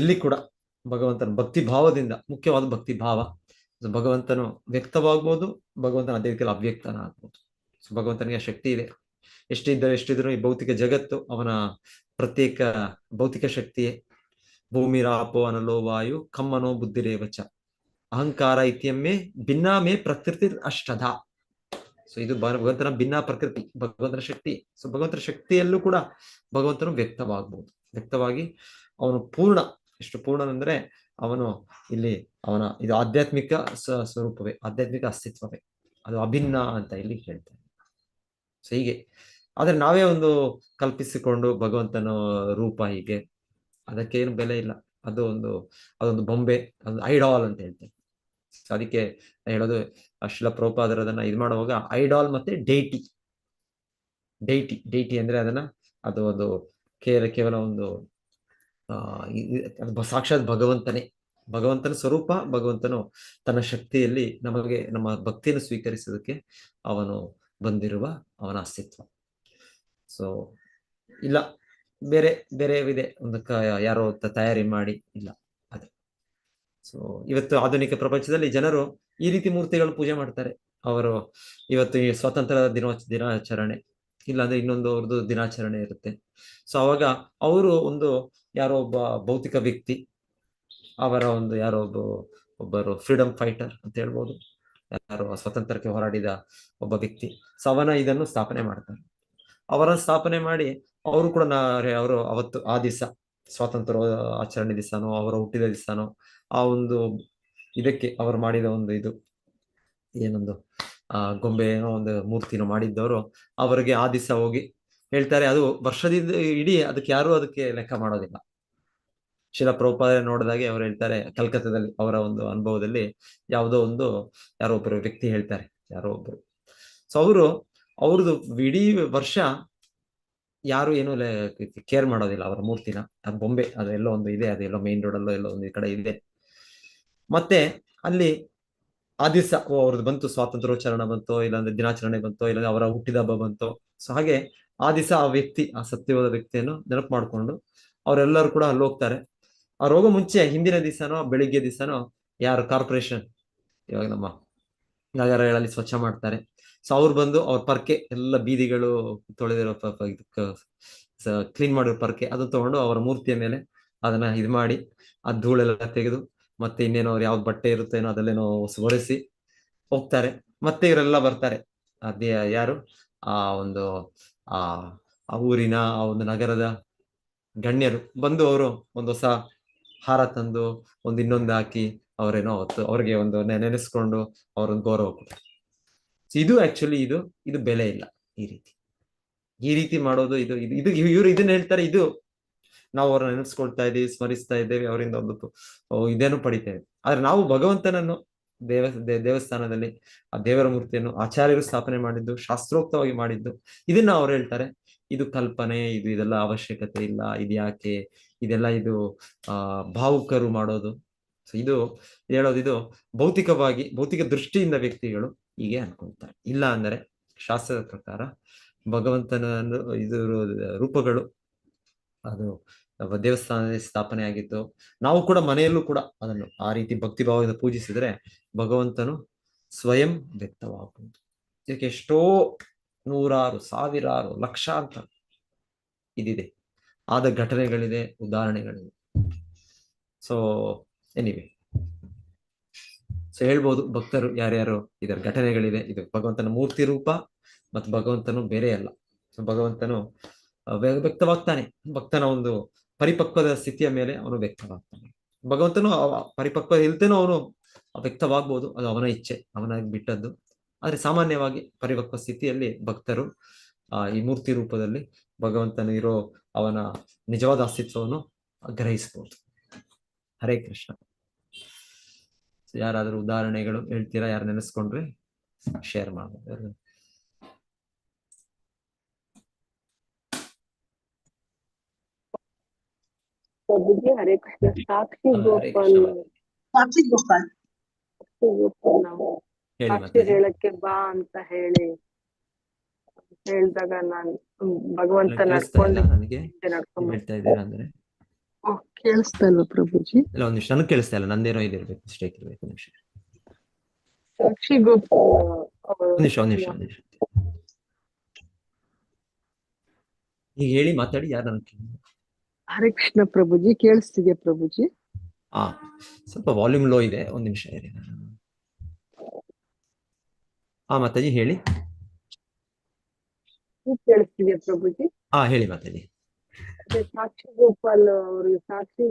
ಎಲ್ಲಿ ಕೂಡ ಭಗವಂತನ ಭಕ್ತಿ ಭಾವದಿಂದ, ಮುಖ್ಯವಾದ ಭಕ್ತಿ ಭಾವ, ಭಗವಂತನು ವ್ಯಕ್ತವಾಗ್ಬೋದು, ಭಗವಂತನ ಅದೇ ರೀತಿಯಲ್ಲಿ ಅವ್ಯಕ್ತನ ಆಗ್ಬೋದು. ಸೊ ಭಗವಂತನಿಗೆ ಶಕ್ತಿ ಇದೆ, ಎಷ್ಟಿದ್ರು ಈ ಭೌತಿಕ ಜಗತ್ತು ಅವನ ಪ್ರತ್ಯೇಕ ಭೌತಿಕ ಶಕ್ತಿಯೇ. ಭೂಮಿ ರಾಪೋ ಅನಲೋ ವಾಯು ಕಮ್ಮನೋ ಬುದ್ಧಿರೇವಚ ಅಹಂಕಾರ ಇತ್ಯಮ್ಮೆ ಭಿನ್ನಾಮೇ ಪ್ರಕೃತಿ ಅಷ್ಟಧ. ಸೊ ಇದು ಭಗವಂತನ ಭಿನ್ನ ಪ್ರಕೃತಿ, ಭಗವಂತನ ಶಕ್ತಿ. ಸೊ ಭಗವಂತನ ಶಕ್ತಿಯಲ್ಲೂ ಕೂಡ ಭಗವಂತನು ವ್ಯಕ್ತವಾಗ್ಬೋದು. ವ್ಯಕ್ತವಾಗಿ ಅವನು ಪೂರ್ಣ, ಎಷ್ಟು ಪೂರ್ಣನೆಂದ್ರೆ ಅವನು ಇಲ್ಲಿ ಇದು ಆಧ್ಯಾತ್ಮಿಕ ಸ್ವರೂಪವೇ, ಆಧ್ಯಾತ್ಮಿಕ ಅಸ್ತಿತ್ವವೇ, ಅದು ಅಭಿನ್ನ ಅಂತ ಇಲ್ಲಿ ಹೇಳ್ತಾರೆ. ಸೊ ಹೀಗೆ ಆದ್ರೆ ನಾವೇ ಒಂದು ಕಲ್ಪಿಸಿಕೊಂಡು ಭಗವಂತನ ರೂಪ ಹೀಗೆ, ಅದಕ್ಕೇನು ಬೆಲೆ ಇಲ್ಲ, ಅದೊಂದು ಬೊಂಬೆ, ಅದು ಐಡಾಲ್ ಅಂತ ಹೇಳ್ತೇವೆ. ಅದಕ್ಕೆ ಹೇಳೋದು ಶಿಲ ಪ್ರಭುಪಾದರು ಅದನ್ನ ಇದು ಮಾಡುವಾಗ ಐಡಾಲ್ ಮತ್ತೆ ಡೈಟಿ ಅಂದ್ರೆ ಅದು ಕೇವಲ ಒಂದು ಸಾಕ್ಷಾತ್ ಭಗವಂತನ ಸ್ವರೂಪ. ಭಗವಂತನು ತನ್ನ ಶಕ್ತಿಯಲ್ಲಿ ನಮಗೆ ನಮ್ಮ ಭಕ್ತಿಯನ್ನು ಸ್ವೀಕರಿಸೋದಕ್ಕೆ ಅವನು ಬಂದಿರುವ ಅವನ ಅಸ್ತಿತ್ವ. ಸೊ ಇಲ್ಲ ಬೇರೆ ಇದೆ, ಯಾರೋ ತಯಾರಿ ಮಾಡಿ ಇಲ್ಲ ಅದೇ. ಸೊ ಇವತ್ತು ಆಧುನಿಕ ಪ್ರಪಂಚದಲ್ಲಿ ಜನರು ಈ ರೀತಿ ಮೂರ್ತಿಗಳು ಪೂಜೆ ಮಾಡ್ತಾರೆ. ಅವರು ಇವತ್ತು ಈ ಸ್ವಾತಂತ್ರ್ಯ ದಿನಾಚರಣೆ ಇಲ್ಲಾಂದ್ರೆ ಇನ್ನೊಂದು ಅವ್ರದ್ದು ದಿನಾಚರಣೆ ಇರುತ್ತೆ. ಸೊ ಅವಾಗ ಅವರು ಯಾರೋ ಒಬ್ಬ ಭೌತಿಕ ವ್ಯಕ್ತಿ, ಅವರ ಒಬ್ಬರು ಫ್ರೀಡಮ್ ಫೈಟರ್ ಅಂತ ಹೇಳ್ಬೋದು, ಯಾರೋ ಸ್ವಾತಂತ್ರ್ಯಕ್ಕೆ ಹೋರಾಡಿದ ಒಬ್ಬ ವ್ಯಕ್ತಿ. ಸೊ ಇದನ್ನು ಸ್ಥಾಪನೆ ಮಾಡ್ತಾರೆ. ಅವರನ್ನು ಸ್ಥಾಪನೆ ಮಾಡಿ ಅವರು ಕೂಡ ಅವರು ಅವತ್ತು ಆ ದಿವಸ ಸ್ವಾತಂತ್ರ್ಯ ಆಚರಣೆ ದಿವಸನೋ ಅವರ ಹುಟ್ಟಿದ ದಿವಸನೋ ಇದಕ್ಕೆ ಅವರು ಮಾಡಿದ ಗೊಂಬೆ ಏನೋ ಒಂದು ಮೂರ್ತಿನೋ ಮಾಡಿದ್ದವರು ಅವರಿಗೆ ಆ ದಿವಸ ಹೋಗಿ ಹೇಳ್ತಾರೆ. ಅದು ವರ್ಷದಿಂದ ಇಡೀ ಅದಕ್ಕೆ ಲೆಕ್ಕ ಮಾಡೋದಿಲ್ಲ. ಶಿಲ ಪ್ರಭುಪಾದ ನೋಡಿದಾಗೆ ಅವ್ರು ಹೇಳ್ತಾರೆ, ಕಲ್ಕತ್ತಾದಲ್ಲಿ ಅವರ ಒಂದು ಅನುಭವದಲ್ಲಿ ಯಾರೋ ಒಬ್ಬರು ವ್ಯಕ್ತಿ ಹೇಳ್ತಾರೆ, ಯಾರೋ ಒಬ್ರು. ಸೊ ಅವ್ರದ್ದು ಇಡೀ ವರ್ಷ ಯಾರು ಏನು ಕೇರ್ ಮಾಡೋದಿಲ್ಲ ಅವರ ಮೂರ್ತಿನ, ಅದು ಬೊಂಬೆ, ಅದೆಲ್ಲೋ ಒಂದು ಇದೆ, ಅದೆಲ್ಲೋ ಮೇನ್ ರೋಡ್ ಅಲ್ಲೋ ಎಲ್ಲೋ ಒಂದು ಕಡೆ ಇದೆ. ಮತ್ತೆ ಅಲ್ಲಿ ಆ ದಿವಸ ಅವ್ರದ್ದು ಬಂತು, ಸ್ವಾತಂತ್ರ್ಯೋಚ್ಚಾರಣ ಬಂತೋ, ಇಲ್ಲಾಂದ್ರೆ ದಿನಾಚರಣೆ ಬಂತೋ, ಇಲ್ಲಾಂದ್ರೆ ಅವರ ಹುಟ್ಟಿದ ಹಬ್ಬ ಬಂತೋ. ಸೊ ಹಾಗೆ ಆ ದಿವಸ ಆ ಸತ್ಯವಾದ ವ್ಯಕ್ತಿಯನ್ನು ನೆನಪು ಮಾಡ್ಕೊಂಡು ಅವರೆಲ್ಲರೂ ಕೂಡ ಅಲ್ಲಿ ಹೋಗ್ತಾರೆ. ಅವ್ರು ಹೋಗೋ ಮುಂಚೆ ಹಿಂದಿನ ದಿವಸನೋ ಬೆಳಿಗ್ಗೆ ದಿವಸನೋ ಯಾರು ಕಾರ್ಪೊರೇಷನ್ ಇವಾಗ ನಮ್ಮ ನಗರಗಳಲ್ಲಿ ಸ್ವಚ್ಛ ಮಾಡ್ತಾರೆ. ಸೊ ಅವ್ರು ಬಂದು ಅವ್ರ ಪರ್ಕೆ ಎಲ್ಲ ಬೀದಿಗಳು ತೊಳೆದಿರೋ ಕ್ಲೀನ್ ಮಾಡಿರೋ ಪರ್ಕೆ ಅದನ್ನ ತಗೊಂಡು ಅವರ ಮೂರ್ತಿಯ ಮೇಲೆ ಅದನ್ನ ಇದು ಮಾಡಿ ಆ ಧೂಳೆಲ್ಲ ತೆಗೆದು ಮತ್ತೆ ಇನ್ನೇನೋ ಅವ್ರು ಯಾವ್ದು ಬಟ್ಟೆ ಇರುತ್ತೇನೋ ಅದಲ್ಲೇನೋ ಒರೆಸಿ ಹೋಗ್ತಾರೆ. ಮತ್ತೆ ಇವರೆಲ್ಲ ಬರ್ತಾರೆ. ಅದೇ ಯಾರು ಆ ಒಂದು ಆ ಆ ಊರಿನ ಆ ಒಂದು ನಗರದ ಗಣ್ಯರು ಬಂದು ಅವರು ಒಂದು ಹೊಸ ಹಾರ ತಂದು ಒಂದು ಇನ್ನೊಂದು ಹಾಕಿ ಅವರೇನೋ ಅವ್ರಿಗೆ ಒಂದು ನೆನೆಸ್ಕೊಂಡು ಅವರೊಂದು ಗೌರವ ಕೊಡ್ತಾರೆ. ಇದು ಆಕ್ಚುಲಿ ಇದು ಬೆಲೆ ಇಲ್ಲ. ಈ ರೀತಿ ಮಾಡೋದು ಇದು ಇದು ಇವ್ರು ಇದನ್ನ ಹೇಳ್ತಾರೆ. ಇದು ನಾವು ಅವ್ರನ್ನ ನೆನೆಸ್ಕೊಳ್ತಾ ಇದ್ದೀವಿ, ಸ್ಮರಿಸ್ತಾ ಇದ್ದೇವೆ, ಅವರಿಂದ ಒಂದು ಇದೇನು ಪಡಿತೇವೆ. ಆದ್ರೆ ನಾವು ಭಗವಂತನನ್ನು ದೇವಸ್ಥಾನದಲ್ಲಿ ಆ ದೇವರ ಮೂರ್ತಿಯನ್ನು ಆಚಾರ್ಯರು ಸ್ಥಾಪನೆ ಮಾಡಿದ್ದು, ಶಾಸ್ತ್ರೋಕ್ತವಾಗಿ ಮಾಡಿದ್ದು, ಇದನ್ನ ಅವ್ರು ಹೇಳ್ತಾರೆ ಇದು ಕಲ್ಪನೆ, ಇದೆಲ್ಲ ಅವಶ್ಯಕತೆ ಇಲ್ಲ, ಇದು ಯಾಕೆ ಇದೆಲ್ಲ, ಇದು ಭಾವುಕರು ಮಾಡೋದು. ಸೊ ಇದು ಹೇಳೋದು, ಇದು ಭೌತಿಕ ದೃಷ್ಟಿಯಿಂದ ವ್ಯಕ್ತಿಗಳು ಹೀಗೆ ಅನ್ಕೊಳ್ತಾರೆ. ಇಲ್ಲ ಅಂದರೆ ಶಾಸ್ತ್ರದ ಪ್ರಕಾರ ಭಗವಂತನ ರೂಪಗಳು ಅದು ದೇವಸ್ಥಾನದಲ್ಲಿ ಸ್ಥಾಪನೆ ಆಗಿತ್ತು. ನಾವು ಕೂಡ ಮನೆಯಲ್ಲೂ ಕೂಡ ಅದನ್ನು ಆ ರೀತಿ ಭಕ್ತಿ ಭಾವದಿಂದ ಪೂಜಿಸಿದ್ರೆ ಭಗವಂತನು ಸ್ವಯಂ ವ್ಯಕ್ತವಾಗುವುದು. ಇದಕ್ಕೆ ಎಷ್ಟೋ ನೂರಾರು, ಸಾವಿರಾರು, ಲಕ್ಷಾಂತರ ಇದಿದೆ, ಆದ ಘಟನೆಗಳಿದೆ, ಉದಾಹರಣೆಗಳಿದೆ. ಸೊ ಎನಿವೆ, ಸೊ ಹೇಳ್ಬೋದು ಭಕ್ತರು ಯಾರ್ಯಾರು ಇದರ ಘಟನೆಗಳಿದೆ. ಇದು ಭಗವಂತನ ಮೂರ್ತಿ ರೂಪ ಮತ್ತು ಭಗವಂತನು ಬೇರೆ ಅಲ್ಲ. ಸೊ ಭಗವಂತನು ವ್ಯಕ್ತವಾಗ್ತಾನೆ. ಭಕ್ತನ ಒಂದು ಪರಿಪಕ್ವದ ಸ್ಥಿತಿಯ ಮೇಲೆ ಅವನು ವ್ಯಕ್ತವಾಗ್ತಾನೆ. ಭಗವಂತನು ಪರಿಪಕ್ವ ಇಲ್ತೇನೋ ಅವನು ವ್ಯಕ್ತವಾಗ್ಬೋದು, ಅದು ಅವನ ಇಚ್ಛೆ, ಅವನಾಗಿ ಬಿಟ್ಟದ್ದು. ಆದ್ರೆ ಸಾಮಾನ್ಯವಾಗಿ ಪರಿಪಕ್ವ ಸ್ಥಿತಿಯಲ್ಲಿ ಭಕ್ತರು ಈ ಮೂರ್ತಿ ರೂಪದಲ್ಲಿ ಭಗವಂತನು ಇರೋ ಅವನ ನಿಜವಾದ ಅಸ್ತಿತ್ವವನ್ನು ಗ್ರಹಿಸಬಹುದು. ಹರೇ ಕೃಷ್ಣ. ಯಾರಾದ್ರೂ ಉದಾಹರಣೆಗಳು ಹೇಳ್ತೀರಾ? ಯಾರು ನೆನೆಸ್ಕೊಂಡ್ರೆ ಶೇರ್ ಮಾಡ್ಬೋದು. ಹರೇ ಕೃಷ್ಣ. ಸಾಕ್ಷಿ ಗೋಪಾಲ್ ನಾವು ಸಾಕ್ಷಿ ಹೇಳಕ್ಕೆ ಬಾ ಅಂತ ಹೇಳಿದಾಗ ನಾನು ಭಗವಂತ ನಡ್ಕೊಂಡು ಕೇಳಿಸ್ತಾ ಇಲ್ವಾ ಪ್ರಭುಜಿ? ಇಲ್ಲ, ಒಂದ್ ನಿಮಿಷ, ನನಗೆ ಕೇಳಿಸ್ತಾ ಇಲ್ಲ, ನಂದೇನೋ ಇದಿರ್ಬೇಕು, ಮಿಸ್ಟೇಕ್ ಇರ್ಬೇಕು. ನಿಮಿಷ, ಸಾಕ್ಷಿ ಗೋಪಾಲ್ ಒಂದ್ ನಿಮಿಷ ಈಗ ಹೇಳಿ, ಮಾತಾಡಿ. ಯಾರು ನನಗೆ? ಹರೇ ಕೃಷ್ಣ ಪ್ರಭುಜಿ, ಕೇಳಿಸ್ತಿದ್ಯಾ ಪ್ರಭುಜಿ? ಸ್ವಲ್ಪ ವಾಲ್ಯೂಮ್ ಲೋ ಇದೆ, ಒಂದ್ ನಿಮಿಷ ಇರಿ. ಮಾತಾಜಿ ಹೇಳಿ. ಕೇಳಿಸ್ತಿದ್ಯಾ ಪ್ರಭುಜಿ? ಹೇಳಿ ಮಾತಾಜಿ. ಸಾಕ್ಷಿ ಗೋಪಾಲ್ ಅವರು ಸಾಕ್ಷಿ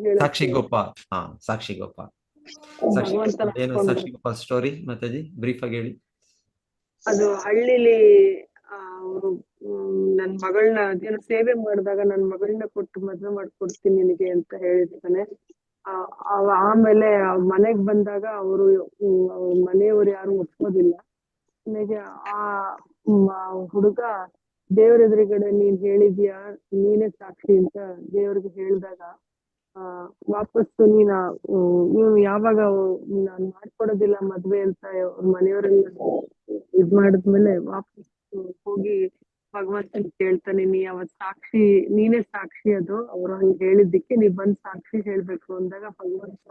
ಗೋಪಾಲ್ ಏನು ಸಾಕ್ಷಿ ಗೋಪಾಲ್ ಸ್ಟೋರಿ ಮಾತಾಜಿ ಬ್ರೀಫ್ ಆಗಿ ಹೇಳಿ. ಅದು ಹಳ್ಳಿಲಿ ಅವರು ನನ್ ಮಗಳನ್ನ ಅದೇನೋ ಸೇವೆ ಮಾಡಿದಾಗ ನನ್ ಮಗಳನ್ನ ಕೊಟ್ಟು ಮದ್ವೆ ಮಾಡ್ಕೊಡ್ತೀನಿ ನಿನಗೆ ಅಂತ ಹೇಳಿರ್ತಾನೆ. ಆಮೇಲೆ ಮನೆಗ್ ಬಂದಾಗ ಅವರು ಮನೆಯವರು ಯಾರು ಒಪ್ಕೋದಿಲ್ಲ. ನನಗೆ ಆ ಹುಡುಗ ದೇವ್ರ ಎದುರುಗಡೆ ನೀನ್ ಹೇಳಿದ್ಯಾ, ನೀನೇ ಸಾಕ್ಷಿ ಅಂತ ದೇವ್ರಿಗೆ ಹೇಳಿದಾಗ ವಾಪಸ್ಸು ನೀನು ಯಾವಾಗ ನಾನ್ ಮಾಡ್ಕೊಡೋದಿಲ್ಲ ಮದ್ವೆ ಅಂತ ಮನೆಯವರೆಲ್ಲ ಇದ್ ಮಾಡಿದ್ಮೇಲೆ ವಾಪಸ್ ಹೋಗಿ ಭಗವಂತನ್ ಕೇಳ್ತಾನೆ, ನೀ ಅವತ್ ಸಾಕ್ಷಿ, ನೀನೇ ಸಾಕ್ಷಿ, ಅದು ಅವ್ರು ಹಂಗೆ ಹೇಳಿದ್ದಕ್ಕೆ ನೀ ಬಂದ್ ಸಾಕ್ಷಿ ಹೇಳ್ಬೇಕು ಅಂದಾಗ ಭಗವಂತ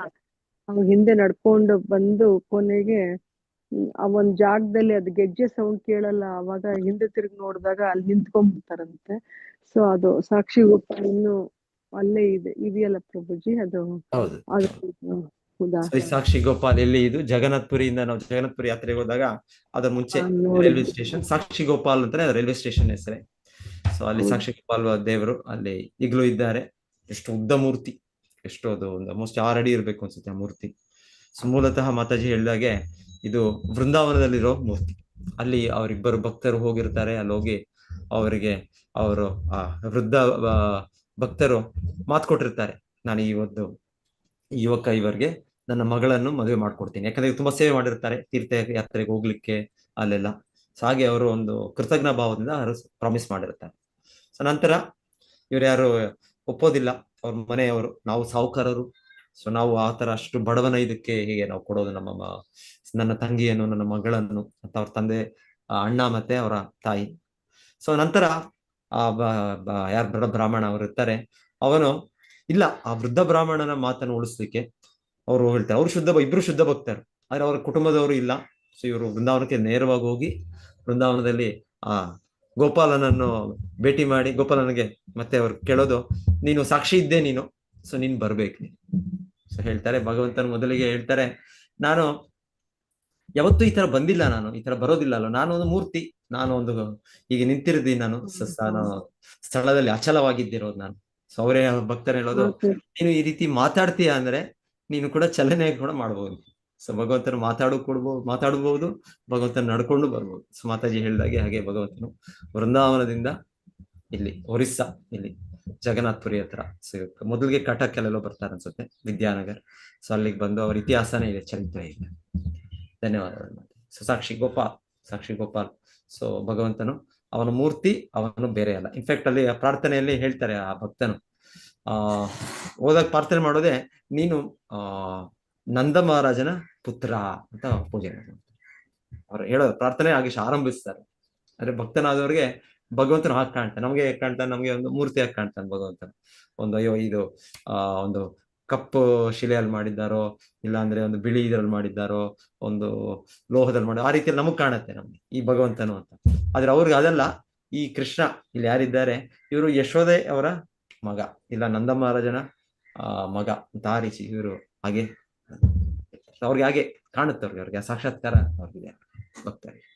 ಅವ್ನ ಹಿಂದೆ ನಡ್ಕೊಂಡು ಬಂದು ಕೊನೆಗೆ ಆ ಒಂದ್ ಜಾಗದಲ್ಲಿ ಅದು ಗೆಜ್ಜೆ ಸೌಂಡ್ ಕೇಳಲ್ಲ, ಅವಾಗ ಹಿಂದೆ ತಿರುಗಿ ನೋಡಿದಾಗ ಅಲ್ಲಿ ನಿಂತ್ಕೊಂಡ್ಬಿಡ್ತಾರಂತೆ. ಸೊ ಅದು ಸಾಕ್ಷಿ ಗೋಪಾಲ್ ಇನ್ನು ಅಲ್ಲೇ ಇದೆಯಲ್ಲ ಪ್ರಭುಜಿ, ಅದು ಸಾಕ್ಷಿ ಗೋಪಾಲ್ ಎಲ್ಲಿ? ಇದು ಜಗನ್ನಾಥ್ಪುರಿಯಿಂದ ನಾವು ಜಗನ್ನಾಥ್ಪುರಿ ಯಾತ್ರೆಗೆ ಹೋದಾಗ ಅದರ ಮುಂಚೆ ರೈಲ್ವೆ ಸ್ಟೇಷನ್ ಸಾಕ್ಷಿ ಗೋಪಾಲ್ ಅಂತಾನೆ ರೈಲ್ವೆ ಸ್ಟೇಷನ್ ಹೆಸರೇ. ಸೊ ಅಲ್ಲಿ ಸಾಕ್ಷಿ ಗೋಪಾಲ್ ದೇವರು ಅಲ್ಲಿ ಈಗಲೂ ಇದ್ದಾರೆ. ಎಷ್ಟು ಉದ್ದ ಮೂರ್ತಿ, ಎಷ್ಟು ಅದು ಆಲ್ಮೋಸ್ಟ್ 6 ಅಡಿ ಇರ್ಬೇಕು ಅನ್ಸುತ್ತೆ ಆ ಮೂರ್ತಿ. ಸೊ ಮೂಲತಃ ಮಾತಾಜಿ ಹೇಳಿದಾಗೆ ಇದು ವೃಂದಾವನದಲ್ಲಿರೋ ಮೂರ್ತಿ. ಅಲ್ಲಿ ಅವರಿಬ್ಬರು ಭಕ್ತರು ಹೋಗಿರ್ತಾರೆ. ಅಲ್ಲಿ ಹೋಗಿ ಅವರಿಗೆ ಅವರು ವೃದ್ಧ ಭಕ್ತರು ಮಾತು ಕೊಟ್ಟಿರ್ತಾರೆ, ನಾನು ಈ ಒಂದು ಯುವಕ ಇವರಿಗೆ ನನ್ನ ಮಗಳನ್ನು ಮದುವೆ ಮಾಡ್ಕೊಡ್ತೀನಿ. ಯಾಕಂದ್ರೆ ತುಂಬಾ ಸೇವೆ ಮಾಡಿರ್ತಾರೆ ತೀರ್ಥ ಯಾತ್ರೆಗೆ ಹೋಗ್ಲಿಕ್ಕೆ ಅಲ್ಲೆಲ್ಲ. ಸೊ ಹಾಗೆ ಅವರು ಒಂದು ಕೃತಜ್ಞ ಭಾವದಿಂದ ಪ್ರಾಮಿಸ್ ಮಾಡಿರ್ತಾರೆ. ಸೊ ನಂತರ ಇವ್ರು ಯಾರು ಒಪ್ಪೋದಿಲ್ಲ, ಅವ್ರ ಮನೆಯವರು. ನಾವು ಸಾಹುಕಾರರು, ಸೊ ನಾವು ಆ ತರ ಅಷ್ಟು ಬಡವನ ಇದಕ್ಕೆ ಹೇಗೆ ನಾವು ಕೊಡೋದು ನನ್ನ ತಂಗಿಯನ್ನು, ನನ್ನ ಮಗಳನ್ನು ಅಂತ ಅವ್ರ ತಂದೆ, ಅಣ್ಣ ಮತ್ತೆ ಅವರ ತಾಯಿ. ಸೊ ನಂತರ ಯಾರು ಬಡ ಬ್ರಾಹ್ಮಣ ಅವರು ಇರ್ತಾರೆ, ಅವನು ಇಲ್ಲ, ಆ ವೃದ್ಧ ಬ್ರಾಹ್ಮಣನ ಮಾತನ್ನು ಉಳಿಸ್ಲಿಕ್ಕೆ ಅವರು ಹೇಳ್ತಾರೆ. ಅವ್ರು ಇಬ್ರು ಶುದ್ಧ ಭಕ್ತರು, ಆದ್ರೆ ಅವ್ರ ಕುಟುಂಬದವರು ಇಲ್ಲ. ಸೊ ಇವರು ವೃಂದಾವನಕ್ಕೆ ನೇರವಾಗಿ ಹೋಗಿ ವೃಂದಾವನದಲ್ಲಿ ಗೋಪಾಲನನ್ನು ಭೇಟಿ ಮಾಡಿ ಗೋಪಾಲನಿಗೆ ಮತ್ತೆ ಅವ್ರು ಕೇಳೋದು, ನೀನು ಸಾಕ್ಷಿ ಇದ್ದೆ ನೀನು, ಸೊ ನೀನ್ ಬರ್ಬೇಕು. ಸೊ ಹೇಳ್ತಾರೆ, ಭಗವಂತನ ಮೊದಲಿಗೆ ಹೇಳ್ತಾರೆ, ನಾನು ಯಾವತ್ತೂ ಈ ತರ ಬಂದಿಲ್ಲ, ನಾನು ಈ ತರ ಬರೋದಿಲ್ಲ ಅಲ್ಲ, ನಾನು ಒಂದು ಮೂರ್ತಿ, ನಾನು ಒಂದು ಈಗ ನಿಂತಿರ್ತೀನಿ, ನಾನು ನಾನು ಸ್ಥಳದಲ್ಲಿ ಅಚಲವಾಗಿದ್ದಿರೋದು ನಾನು. ಸೊ ಅವರೇ ಭಕ್ತರು ಹೇಳೋದು, ನೀನು ಈ ರೀತಿ ಮಾತಾಡ್ತೀಯ ಅಂದ್ರೆ ನೀನು ಕೂಡ ಚಲನೆ ಕೂಡ ಮಾಡ್ಬೋದು. ಸೊ ಭಗವಂತನು ಮಾತಾಡಬಹುದು, ಭಗವಂತನ ನಡ್ಕೊಂಡು ಬರ್ಬೋದು. ಸೊ ಮಾತಾಜಿ ಹೇಳಿದಾಗೆ ಹಾಗೆ ಭಗವಂತನು ವೃಂದಾವನದಿಂದ ಇಲ್ಲಿ ಒರಿಸ್ಸಾ, ಇಲ್ಲಿ ಜಗನ್ನಾಥ್ಪುರಿ ಹತ್ರ ಮೊದಲಿಗೆ ಕಟಕ್ಕೆಲ್ಲ ಬರ್ತಾರೆ ಅನ್ಸುತ್ತೆ, ವಿದ್ಯಾನಗರ್. ಸೊ ಅಲ್ಲಿಗೆ ಬಂದು ಅವ್ರ ಇತಿಹಾಸನೇ ಇದೆ, ಚರಿತ್ರೆ ಇದೆ. ಧನ್ಯವಾದಗಳು. ಸೊ ಸಾಕ್ಷಿ ಗೋಪಾಲ್. ಸೊ ಭಗವಂತನು ಅವನ ಮೂರ್ತಿ, ಅವನು ಬೇರೆ ಅಲ್ಲ. ಇನ್ಫ್ಯಾಕ್ಟ್ ಅಲ್ಲಿ ಪ್ರಾರ್ಥನೆಯಲ್ಲಿ ಹೇಳ್ತಾರೆ ಆ ಭಕ್ತನು, ಹೋದಾಗ ಪ್ರಾರ್ಥನೆ ಮಾಡೋದೇ, ನೀನು ನಂದ ಮಹಾರಾಜನ ಪುತ್ರ ಅಂತ ಪೂಜೆ ಅವ್ರು ಹೇಳೋದು, ಪ್ರಾರ್ಥನೆ ಹಾಗೆ ಆರಂಭಿಸ್ತಾರೆ. ಅಂದ್ರೆ ಭಕ್ತನಾದವ್ರಿಗೆ ಭಗವಂತನ ಹಾಗೆ ಕಾಣ್ತಾನೆ, ನಮ್ಗೆ ಹೇಗೆ ಕಾಣ್ತಾನೆ, ನಮ್ಗೆ ಒಂದು ಮೂರ್ತಿಯಾಗಿ ಕಾಣ್ತಾನೆ ಭಗವಂತನ. ಒಂದು ಅಯ್ಯೋ ಇದು ಒಂದು ಕಪ್ಪು ಶಿಲೆಯಲ್ಲಿ ಮಾಡಿದ್ದಾರೋ, ಇಲ್ಲ ಅಂದ್ರೆ ಒಂದು ಬಿಳಿ ಇದ್ರಲ್ಲಿ ಮಾಡಿದ್ದಾರೋ, ಒಂದು ಲೋಹದಲ್ಲಿ ಮಾಡಿ, ಆ ರೀತಿಯಲ್ಲಿ ನಮಗ್ ಕಾಣುತ್ತೆ ನಮ್ಗೆ ಈ ಭಗವಂತನು ಅಂತ. ಆದ್ರೆ ಅವ್ರಿಗೆ ಅದಲ್ಲ. ಈ ಕೃಷ್ಣ ಇಲ್ಲಿ ಯಾರಿದ್ದಾರೆ, ಇವರು ಯಶೋದೆ ಅವರ ಮಗ, ಇಲ್ಲ ನಂದ ಮಹಾರಾಜನ ಮಗ ಅಂತ ಆ ರೀತಿ ಇವರು ಹಾಗೆ ಅವ್ರಿಗೆ ಹಾಗೆ ಕಾಣುತ್ತೆ, ಅವ್ರಿಗೆ ಸಾಕ್ಷಾತ್ಕಾರ ಅವ್ರಿಗೆ ಭಕ್ತರಿಗೆ.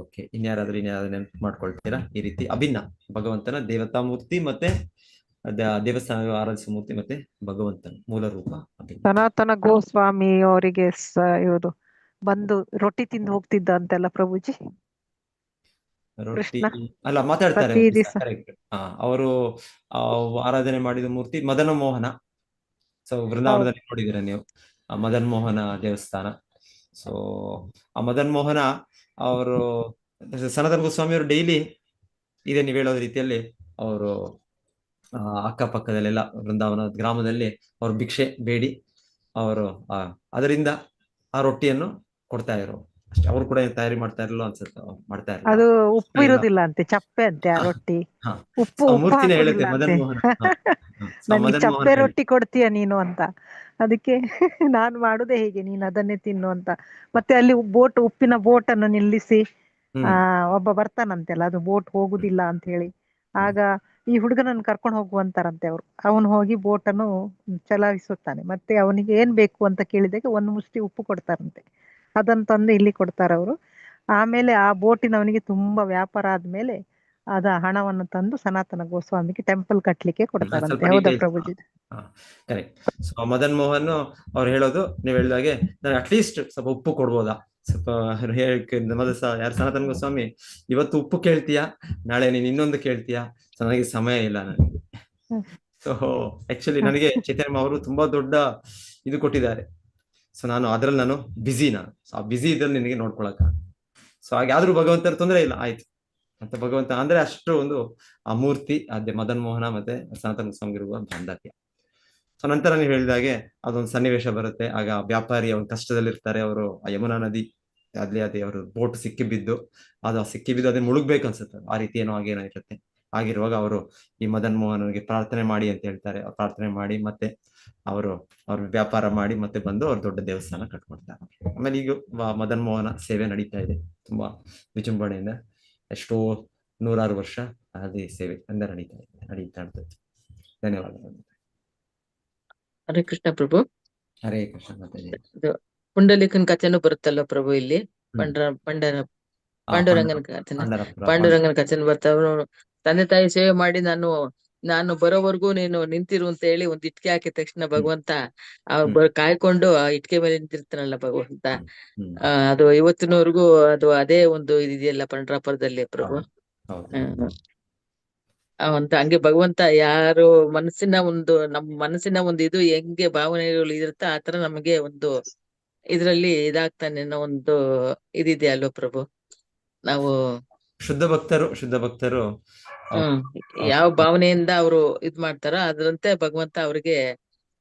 ಓಕೆ, ಇನ್ಯಾರಾದ್ರೂ ನೆನಪು ಮಾಡ್ಕೊಳ್ತೀರಾ? ಈ ರೀತಿ ಅಭಿನ್ನ ಭಗವಂತನ ದೇವತಾ ಮೂರ್ತಿ ಮತ್ತೆ ದೇವಸ್ಥಾನ ಆರಾಧಿಸುವ ಮೂರ್ತಿ ಮತ್ತೆ ಭಗವಂತನ ಮೂಲ ರೂಪ ಅಭಿನ್ನ. ಸನಾತನ ಗೋಸ್ವಾಮಿ ಅವರಿಗೆ ಇವರು ಬಂದು ರೊಟ್ಟಿ ತಿಂದು ಹೋಗ್ತಿದ್ದ ಅಂತೆಲ್ಲ ಪ್ರಭುಜಿ. ರೊಟ್ಟಿ ಅಲ್ಲ, ಮಾತಾಡ್ತಾರೆ. ಅವರು ಆರಾಧನೆ ಮಾಡಿದ ಮೂರ್ತಿ ಮದನ ಮೋಹನ. ಸೊ ವೃಂದಾವನದಲ್ಲಿ ನೋಡಿದಿರ ನೀವು ಮದನ್ ಮೋಹನ ದೇವಸ್ಥಾನ. ಸೊ ಆ ಮದನ್ ಮೋಹನ ಅವರು ಸನಾತನ ಗೋಸ್ವಾಮಿ ಅವರು ಡೈಲಿ ಇದೆ ನೀವು ಹೇಳೋದ ರೀತಿಯಲ್ಲಿ ಅವರು ಅಕ್ಕಪಕ್ಕದಲ್ಲೆಲ್ಲ ವೃಂದಾವನ ಗ್ರಾಮದಲ್ಲಿ ಅವರು ಭಿಕ್ಷೆ ಬೇಡಿ ಅವರು ಅದರಿಂದ ಆ ರೊಟ್ಟಿಯನ್ನು ಕೊಡ್ತಾ ಇರೋ ಅಷ್ಟೇ. ಅವ್ರು ಕೂಡ ತಯಾರಿ ಮಾಡ್ತಾ ಇರಲ್ಲ ಅನ್ಸುತ್ತೆ, ಮಾಡ್ತಾ ಇರಲ್ಲ. ಅದು ಉಪ್ಪು ಇರುದಿಲ್ಲ ಅಂತೆ, ಚಪ್ಪೆ ಅಂತೆ ಆ ರೊಟ್ಟಿ. ಉಪ್ಪು ಮೂರ್ತಿನೇ ಹೇಳುತ್ತೆ ಮದನ್ ಮೋಹನ. ನನಗೆ ಚಪ್ಪೆ ರೊಟ್ಟಿ ಕೊಡ್ತೀಯ ನೀನು ಅಂತ. ಅದಕ್ಕೆ ನಾನು ಮಾಡುದೇ ಹೇಗೆ, ನೀನು ಅದನ್ನೇ ತಿನ್ನು ಅಂತ. ಮತ್ತೆ ಅಲ್ಲಿ ಉಪ್ಪಿನ ಬೋಟ್ ಅನ್ನು ನಿಲ್ಲಿಸಿ ಒಬ್ಬ ಬರ್ತಾನಂತೆಲ್ಲ, ಅದು ಬೋಟ್ ಹೋಗುದಿಲ್ಲ ಅಂತ ಹೇಳಿ. ಆಗ ಈ ಹುಡುಗನನ್ನು ಕರ್ಕೊಂಡು ಹೋಗುವಂತಾರಂತೆ ಅವರು. ಅವನು ಹೋಗಿ ಬೋಟ್ ಅನ್ನು ಚಲಾಯಿಸುತ್ತಾನೆ. ಮತ್ತೆ ಅವನಿಗೆ ಏನ್ ಬೇಕು ಅಂತ ಕೇಳಿದಾಗ ಒಂದು ಮುಷ್ಟಿ ಉಪ್ಪು ಕೊಡ್ತಾರಂತೆ. ಅದನ್ನ ತಂದು ಇಲ್ಲಿ ಕೊಡ್ತಾರ ಅವರು. ಆಮೇಲೆ ಆ ಬೋಟಿನವನಿಗೆ ತುಂಬಾ ವ್ಯಾಪಾರ ಆದ್ಮೇಲೆ ಅದ ಹಣವನ್ನು ತಂದು ಸನಾತನ ಗೋಸ್ವಾಮಿಗೆ ಟೆಂಪಲ್ ಕಟ್ಲಿಕ್ಕೆ ಕೊಡ್ತಾರಂತೆ. ಹೌದಾ ಪ್ರಭುಜಿ? ಕರೆಕ್ಟ್. ಸೊ ಮದನ್ ಮೋಹನ್ ಅವ್ರು ಹೇಳೋದು, ನೀವ್ ಹೇಳಿದಾಗೆ ನನಗೆ ಅಟ್ಲೀಸ್ಟ್ ಸ್ವಲ್ಪ ಉಪ್ಪು ಕೊಡ್ಬೋದಾ, ಸ್ವಲ್ಪ ಯಾರು ಸನಾತನ ಗೋಸ್ವಾಮಿ, ಇವತ್ತು ಉಪ್ಪು ಕೇಳ್ತೀಯಾ, ನಾಳೆ ನೀನ್ ಇನ್ನೊಂದು ಕೇಳ್ತೀಯಾ, ನನಗೆ ಸಮಯ ಇಲ್ಲ ನನಗೆ. ಸೊ ಆಕ್ಚುಲಿ ನನಗೆ ಚೈತನ್ಯ ಅವರು ತುಂಬಾ ದೊಡ್ಡ ಇದು ಕೊಟ್ಟಿದ್ದಾರೆ. ಸೊ ಅದ್ರಲ್ಲಿ ನಾನು ಬ್ಯುಸಿ, ಆ ಬ್ಯುಸಿ ಇದ್ರಲ್ಲಿ ನಿನಗೆ ನೋಡ್ಕೊಳಕ. ಸೊ ಹಾಗೆ ಆದ್ರೂ ಭಗವಂತರ ತೊಂದರೆ ಇಲ್ಲ, ಆಯ್ತು ಅಂತ ಭಗವಂತ ಅಂದ್ರೆ ಅಷ್ಟು ಒಂದು ಆ ಮೂರ್ತಿ ಅದೇ ಮದನ್ ಮೋಹನ ಮತ್ತೆ ಸನಾತನ ಸ್ವಾಮಿ ಇರುವ ಬಾಂಧವ್ಯ. ಸೊ ನಂತರ ನೀವು ಹೇಳಿದಾಗೆ ಅದೊಂದು ಸನ್ನಿವೇಶ ಬರುತ್ತೆ. ಆಗ ವ್ಯಾಪಾರಿ ಅವ್ರ ಕಷ್ಟದಲ್ಲಿರ್ತಾರೆ, ಅವರು ಆ ಯಮುನಾ ನದಿ ಅದೇ ಅವರು ಬೋಟ್ ಸಿಕ್ಕಿಬಿದ್ದು ಅದನ್ನ ಮುಳುಗ್ಬೇಕು ಅನ್ಸುತ್ತೆ, ಆ ರೀತಿ ಏನೋ ಆಗೇನೋ ಇರುತ್ತೆ. ಆಗಿರುವಾಗ ಅವರು ಈ ಮದನ್ ಮೋಹನ್ಗೆ ಪ್ರಾರ್ಥನೆ ಮಾಡಿ ಅಂತ ಹೇಳ್ತಾರೆ. ಪ್ರಾರ್ಥನೆ ಮಾಡಿ ಮತ್ತೆ ಅವ್ರ ವ್ಯಾಪಾರ ಮಾಡಿ ಮತ್ತೆ ಬಂದು ಅವ್ರು ದೊಡ್ಡ ದೇವಸ್ಥಾನ ಕಟ್ಕೊಡ್ತಾರೆ. ಆಮೇಲೆ ಈಗ ಮದನ್ ಮೋಹನ ಸೇವೆ ನಡೀತಾ ಇದೆ ತುಂಬಾ ವಿಜೃಂಭಣೆಯಿಂದ. ಎಷ್ಟೋ 100 ವರ್ಷ ಅದೇ ಸೇವೆ ಅಂದ್ರೆ ನಡೀತಾ ಇರ್ತದೆ. ಧನ್ಯವಾದಗಳು. ಹರೇ ಕೃಷ್ಣ ಪ್ರಭು. ಹರೇ ಕೃಷ್ಣ. ಮತ್ತೆ ಪುಂಡಲೀಕನ್ ಕಥೆನೂ ಬರುತ್ತಲ್ಲ ಪ್ರಭು ಇಲ್ಲಿ, ಪಾಂಡುರಂಗನ ಕಥೆನ ಬರ್ತಾವ. ತಂದೆ ತಾಯಿ ಸೇವೆ ಮಾಡಿ ನಾನು ಬರೋವರೆಗೂ ನೀನು ನಿಂತಿರು ಅಂತ ಹೇಳಿ ಒಂದ್ ಇಟ್ಕೆ ಹಾಕಿದ ತಕ್ಷಣ ಭಗವಂತ ಅವ್ರು ಕಾಯ್ಕೊಂಡು ಆ ಇಟ್ಕೆ ಮೇಲೆ ನಿಂತಿರ್ತಾನಲ್ಲ ಭಗವಂತ. ಅದು ಇವತ್ತಿನವರೆಗೂ ಅದು ಅದೇ ಒಂದು ಇದೆಯಲ್ಲ ಪಂಡ್ರಾಪುರದಲ್ಲಿ ಪ್ರಭು. ಅಂತ ಹಂಗೆ ಭಗವಂತ ಯಾರು ನಮ್ಮ ಮನಸ್ಸಿನ ಒಂದು ಇದು ಹೆಂಗೆ ಭಾವನೆಗಳು ಇರುತ್ತೆ ಆತರ ನಮಗೆ ಒಂದು ಇದ್ರಲ್ಲಿ ಇದಾಗ್ತಾನೆ ಅನ್ನೋ ಒಂದು ಇದಿದೆ ಅಲ್ವ ಪ್ರಭು. ನಾವು ಶುದ್ಧ ಭಕ್ತರು ಯಾವ ಭಾವನೆಯಿಂದ ಅವರು ಇದ್ ಮಾಡ್ತಾರೋ ಅದ್ರಂತೆ ಭಗವಂತ ಅವ್ರಿಗೆ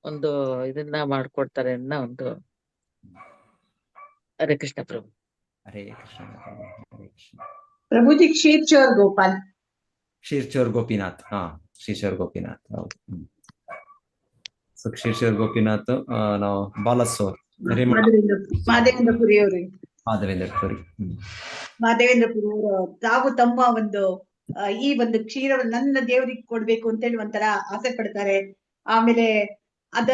ಒಂದು ಇದನ್ನ ಮಾಡ್ಕೊಡ್ತಾರೆ ಅನ್ನೋ ಒಂದು. ಹರೇ ಕೃಷ್ಣ ಪ್ರಭು. ಹರೇ ಕೃಷ್ಣ. ಹರೇ ಕೃಷ್ಣ. ಪ್ರಭುಜಿ ಕ್ಷೀರ್ಚೋರ್ ಗೋಪಾಲ್. ಕ್ಷೀರ್ಚೋರ್ ಗೋಪಿನಾಥ್. ಕ್ಷೀರ್ಚೋರ್ ಗೋಪಿನಾಥ್. ಹೌದು. ಸೊ ಕ್ಷೀರ್ಚೋರ್ ಗೋಪಿನಾಥ್ ನಾವು ಬಾಲಸೋರ್ ಮಾದೇವೇಂದ್ರ ಪುರಿ ಅವರು. ಮಾದೇವೇಂದ್ರ ಪುರಿ ಅವರು ತಾವು ತಮ್ಮ ಒಂದು ಈ ಒಂದು ಕ್ಷೀರವನ್ನು ನನ್ನ ದೇವರಿಗೆ ಕೊಡ್ಬೇಕು ಅಂತ ಹೇಳಿ ಒಂಥರ ಆಸೆ ಪಡ್ತಾರೆ. ಆಮೇಲೆ ಅದ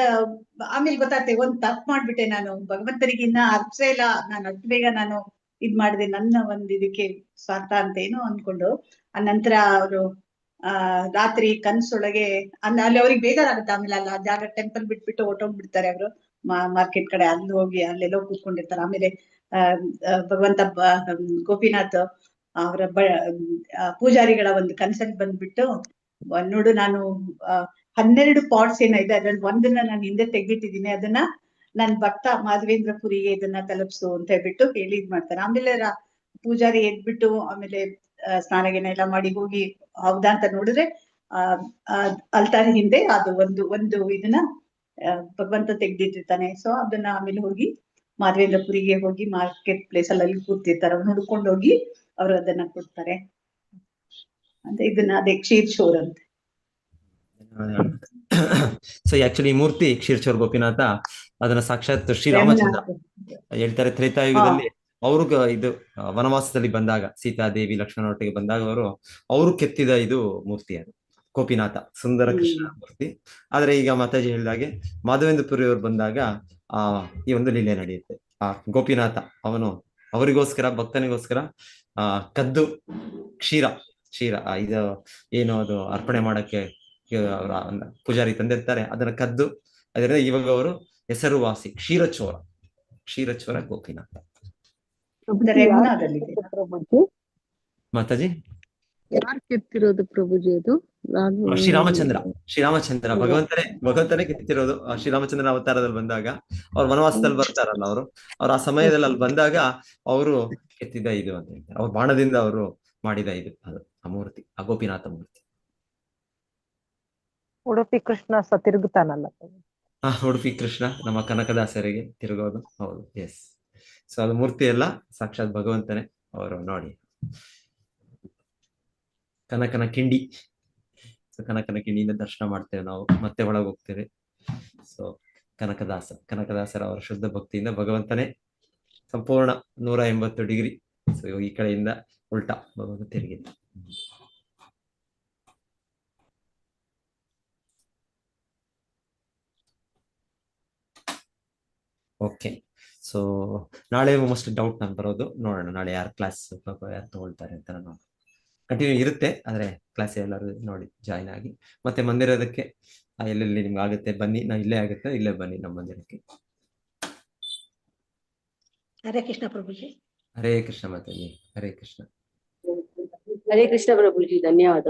ಆಮೇಲೆ ಗೊತ್ತಾಗ್ತದೆ ಒಂದ್ ತಪ್ಪು ಮಾಡ್ಬಿಟ್ಟೆ ನಾನು, ಭಗವಂತನಿಗೆ ಇನ್ನ ಅರ್ಪಿಸೇ ಇಲ್ಲ, ನಾನು ಅಷ್ಟು ಬೇಗ ನಾನು ಇದ್ ಮಾಡಿದೆ, ನನ್ನ ಒಂದ್ ಇದಕ್ಕೆ ಸ್ವಾರ್ಥ ಅಂತ ಏನೋ ಅನ್ಕೊಂಡು. ಆ ನಂತರ ಅವರು ರಾತ್ರಿ ಕನ್ಸೊಳಗೆ ಅಲ್ಲಿ ಅವ್ರಿಗೆ ಬೇಜಾರಾಗುತ್ತೆ. ಆಮೇಲೆ ಅಲ್ಲ ಆ ಜಾಗ ಟೆಂಪಲ್ ಬಿಟ್ಬಿಟ್ಟು ಹೊಟ್ಟೋಗ್ಬಿಡ್ತಾರೆ ಅವರು ಮಾರ್ಕೆಟ್ ಕಡೆ, ಅಲ್ಲಿ ಹೋಗಿ ಅಲ್ಲೆಲ್ಲೋ ಕೂತ್ಕೊಂಡಿರ್ತಾರೆ. ಆಮೇಲೆ ಭಗವಂತ ಗೋಪಿನಾಥ್ ಅವರ ಪೂಜಾರಿಗಳ ಒಂದು ಕನ್ಸಲ್ಲಿ ಬಂದ್ಬಿಟ್ಟು, ನೋಡು ನಾನು 12 ಪಾಟ್ಸ್ ಏನಿದೆ ಅದ್ರಲ್ಲಿ ಒಂದನ್ನ ನಾನು ಹಿಂದೆ ತೆಗ್ದಿಟ್ಟಿದ್ದೀನಿ, ಅದನ್ನ ನನ್ ಭಕ್ತ ಮಾಧವೇಂದ್ರ ಪುರಿಗೆ ಇದನ್ನ ತಲುಪಿಸು ಅಂತ ಹೇಳ್ಬಿಟ್ಟು ಹೇಳಿ ಇದ್ ಮಾಡ್ತಾರೆ. ಆಮೇಲೆ ಪೂಜಾರಿ ಎದ್ಬಿಟ್ಟು ಆಮೇಲೆ ಸ್ನಾನಗಿನ ಎಲ್ಲ ಮಾಡಿ ಹೋಗಿ ಹೌದಾ ಅಂತ ನೋಡಿದ್ರೆ ಅಲ್ತಾರಿ ಹಿಂದೆ ಅದು ಒಂದು ಇದನ್ನ ಭಗವಂತ ತೆಗ್ದಿಟ್ಟಿರ್ತಾನೆ. ಸೊ ಅದನ್ನ ಆಮೇಲೆ ಹೋಗಿ ಮಾಧವೇಂದ್ರ ಪುರಿಗೆ ಹೋಗಿ ಮಾರ್ಕೆಟ್ ಪ್ಲೇಸ್ ಅಲ್ಲಿ ಕೂರ್ತಿರ್ತಾರೆ, ಅವ್ರು ಹುಡ್ಕೊಂಡು ಹೋಗಿ ಅವ್ರು ಅದನ್ನ ಕೊಡ್ತಾರೆ. ಅಂದ್ರೆ ಇದನ್ನ ಅದೇ ಕ್ಷೀರ್ ಚೋರ್ ಅಂತ. ಸೊ ಆಕ್ಚುಲಿ ಈ ಮೂರ್ತಿ ಕ್ಷೀರಚೋರ್ ಗೋಪಿನಾಥ ಅದನ್ನ ಸಾಕ್ಷಾತ್ ಶ್ರೀರಾಮಚಂದ್ರ ಹೇಳ್ತಾರೆ. ತ್ರೇತಾಯುಗದಲ್ಲಿ ಅವ್ರಿಗ ಇದು ವನವಾಸದಲ್ಲಿ ಬಂದಾಗ ಸೀತಾದೇವಿ ಲಕ್ಷ್ಮಣ ಒಟ್ಟಿಗೆ ಬಂದಾಗ ಅವರು ಕೆತ್ತಿದ ಇದು ಮೂರ್ತಿ, ಅದು ಗೋಪಿನಾಥ ಸುಂದರ ಕೃಷ್ಣ ಮೂರ್ತಿ. ಆದ್ರೆ ಈಗ ಮಾತಾಜಿ ಹೇಳಿದಾಗೆ ಮಾಧವೇಂದ್ರ ಪುರಿ ಅವರು ಬಂದಾಗ ಈ ಒಂದು ಲೀಲೆ ನಡೆಯುತ್ತೆ. ಆ ಗೋಪಿನಾಥ ಅವರಿಗೋಸ್ಕರ ಭಕ್ತನಿಗೋಸ್ಕರ ಕದ್ದು ಕ್ಷೀರ ಇದು ಏನು ಅದು ಅರ್ಪಣೆ ಮಾಡಕ್ಕೆ ಪೂಜಾರಿ ತಂದಿರ್ತಾರೆ, ಅದನ್ನ ಕದ್ದು ಅದರಿಂದ ಇವಾಗ ಅವರು ಹೆಸರುವಾಸಿ ಕ್ಷೀರಚೋರ ಗೋಪಿನಾಥ. ಮಾತಾಜಿ ಯಾರು ಕೆತ್ತಿರೋದು ಪ್ರಭುಜಿ ಅದು? ಶ್ರೀರಾಮಚಂದ್ರ ಭಗವಂತನೇ ಕೆತ್ತಿರೋದು. ಶ್ರೀರಾಮಚಂದ್ರನ ಅವತಾರದಲ್ಲಿ ಬಂದಾಗ ಅವ್ರು ವನವಾಸದಲ್ಲಿ ಬರ್ತಾರಲ್ಲ, ಅವ್ರ ಆ ಸಮಯದಲ್ಲಿ ಅಲ್ಲಿ ಬಂದಾಗ ಅವರು ಕೆತ್ತಿದ ಇದು ಅಂತ ಹೇಳ್ತಾರೆ. ಅವ್ರ ಬಾಣದಿಂದ ಅವರು ಮಾಡಿದ ಇದು ಅದು ಆ ಮೂರ್ತಿ, ಆ ಗೋಪಿನಾಥ ಮೂರ್ತಿ. ಉಡುಪಿ ಕೃಷ್ಣ ತಿರುಗುತ್ತಾನಲ್ಲ, ಉಡುಪಿ ಕೃಷ್ಣ ನಮ್ಮ ಕನಕದಾಸರಿಗೆ ತಿರುಗೋದು. ಹೌದು, ಎಸ್. ಸೊ ಅದು ಮೂರ್ತಿ ಎಲ್ಲ ಸಾಕ್ಷಾತ್ ಭಗವಂತನೇ ಅವರು. ನೋಡಿ, ಕನಕನ ಕಿಂಡಿ, ಕನಕನ ಕಿಂಡಿಯಿಂದ ದರ್ಶನ ಮಾಡ್ತೇವೆ ನಾವು, ಮತ್ತೆ ಒಳಗೆ ಹೋಗ್ತೇವೆ. ಸೊ ಕನಕದಾಸರ ಅವರ ಶುದ್ಧ ಭಕ್ತಿಯಿಂದ ಭಗವಂತನೇ ಸಂಪೂರ್ಣ 180 ಡಿಗ್ರಿ. ಸೊ ಈ ಕಡೆಯಿಂದ ಉಲ್ಟಾ ಭಗವಂತ ತಿರುಗಿದ್ದ. ಓಕೆ, ಸೊ ನಾಳೆ ಮೋಸ್ಟ್ ಡೌಟ್ ನಾನು ಬರೋದು, ನೋಡೋಣ ನಾಳೆ ಯಾರು ಕ್ಲಾಸ್ ಯಾರು ತಗೊಳ್ತಾರೆ ಅಂತ. ನಾನು ಕಂಟಿನ್ಯೂ ಇರುತ್ತೆ, ಆದ್ರೆ ಕ್ಲಾಸ್ ಎಲ್ಲರೂ ನೋಡಿ ಜಾಯಿನ್ ಆಗಿ ಮತ್ತೆ ಮಂದಿರದಕ್ಕೆ ಎಲ್ಲೆಲ್ಲಿ ನಿಮ್ಗೆ ಆಗುತ್ತೆ ಬನ್ನಿ. ಇಲ್ಲೇ ಆಗುತ್ತೆ, ಇಲ್ಲೇ ಬನ್ನಿ ನಮ್ಮ ಮಂದಿರಕ್ಕೆ. ಹರೇ ಕೃಷ್ಣ ಪ್ರಭುಜಿ. ಹರೇ ಕೃಷ್ಣ ಮಾತಾಜಿ, ಹರೇ ಕೃಷ್ಣ. ಹರೇ ಕೃಷ್ಣ ಪ್ರಭುಜಿ, ಧನ್ಯವಾದ.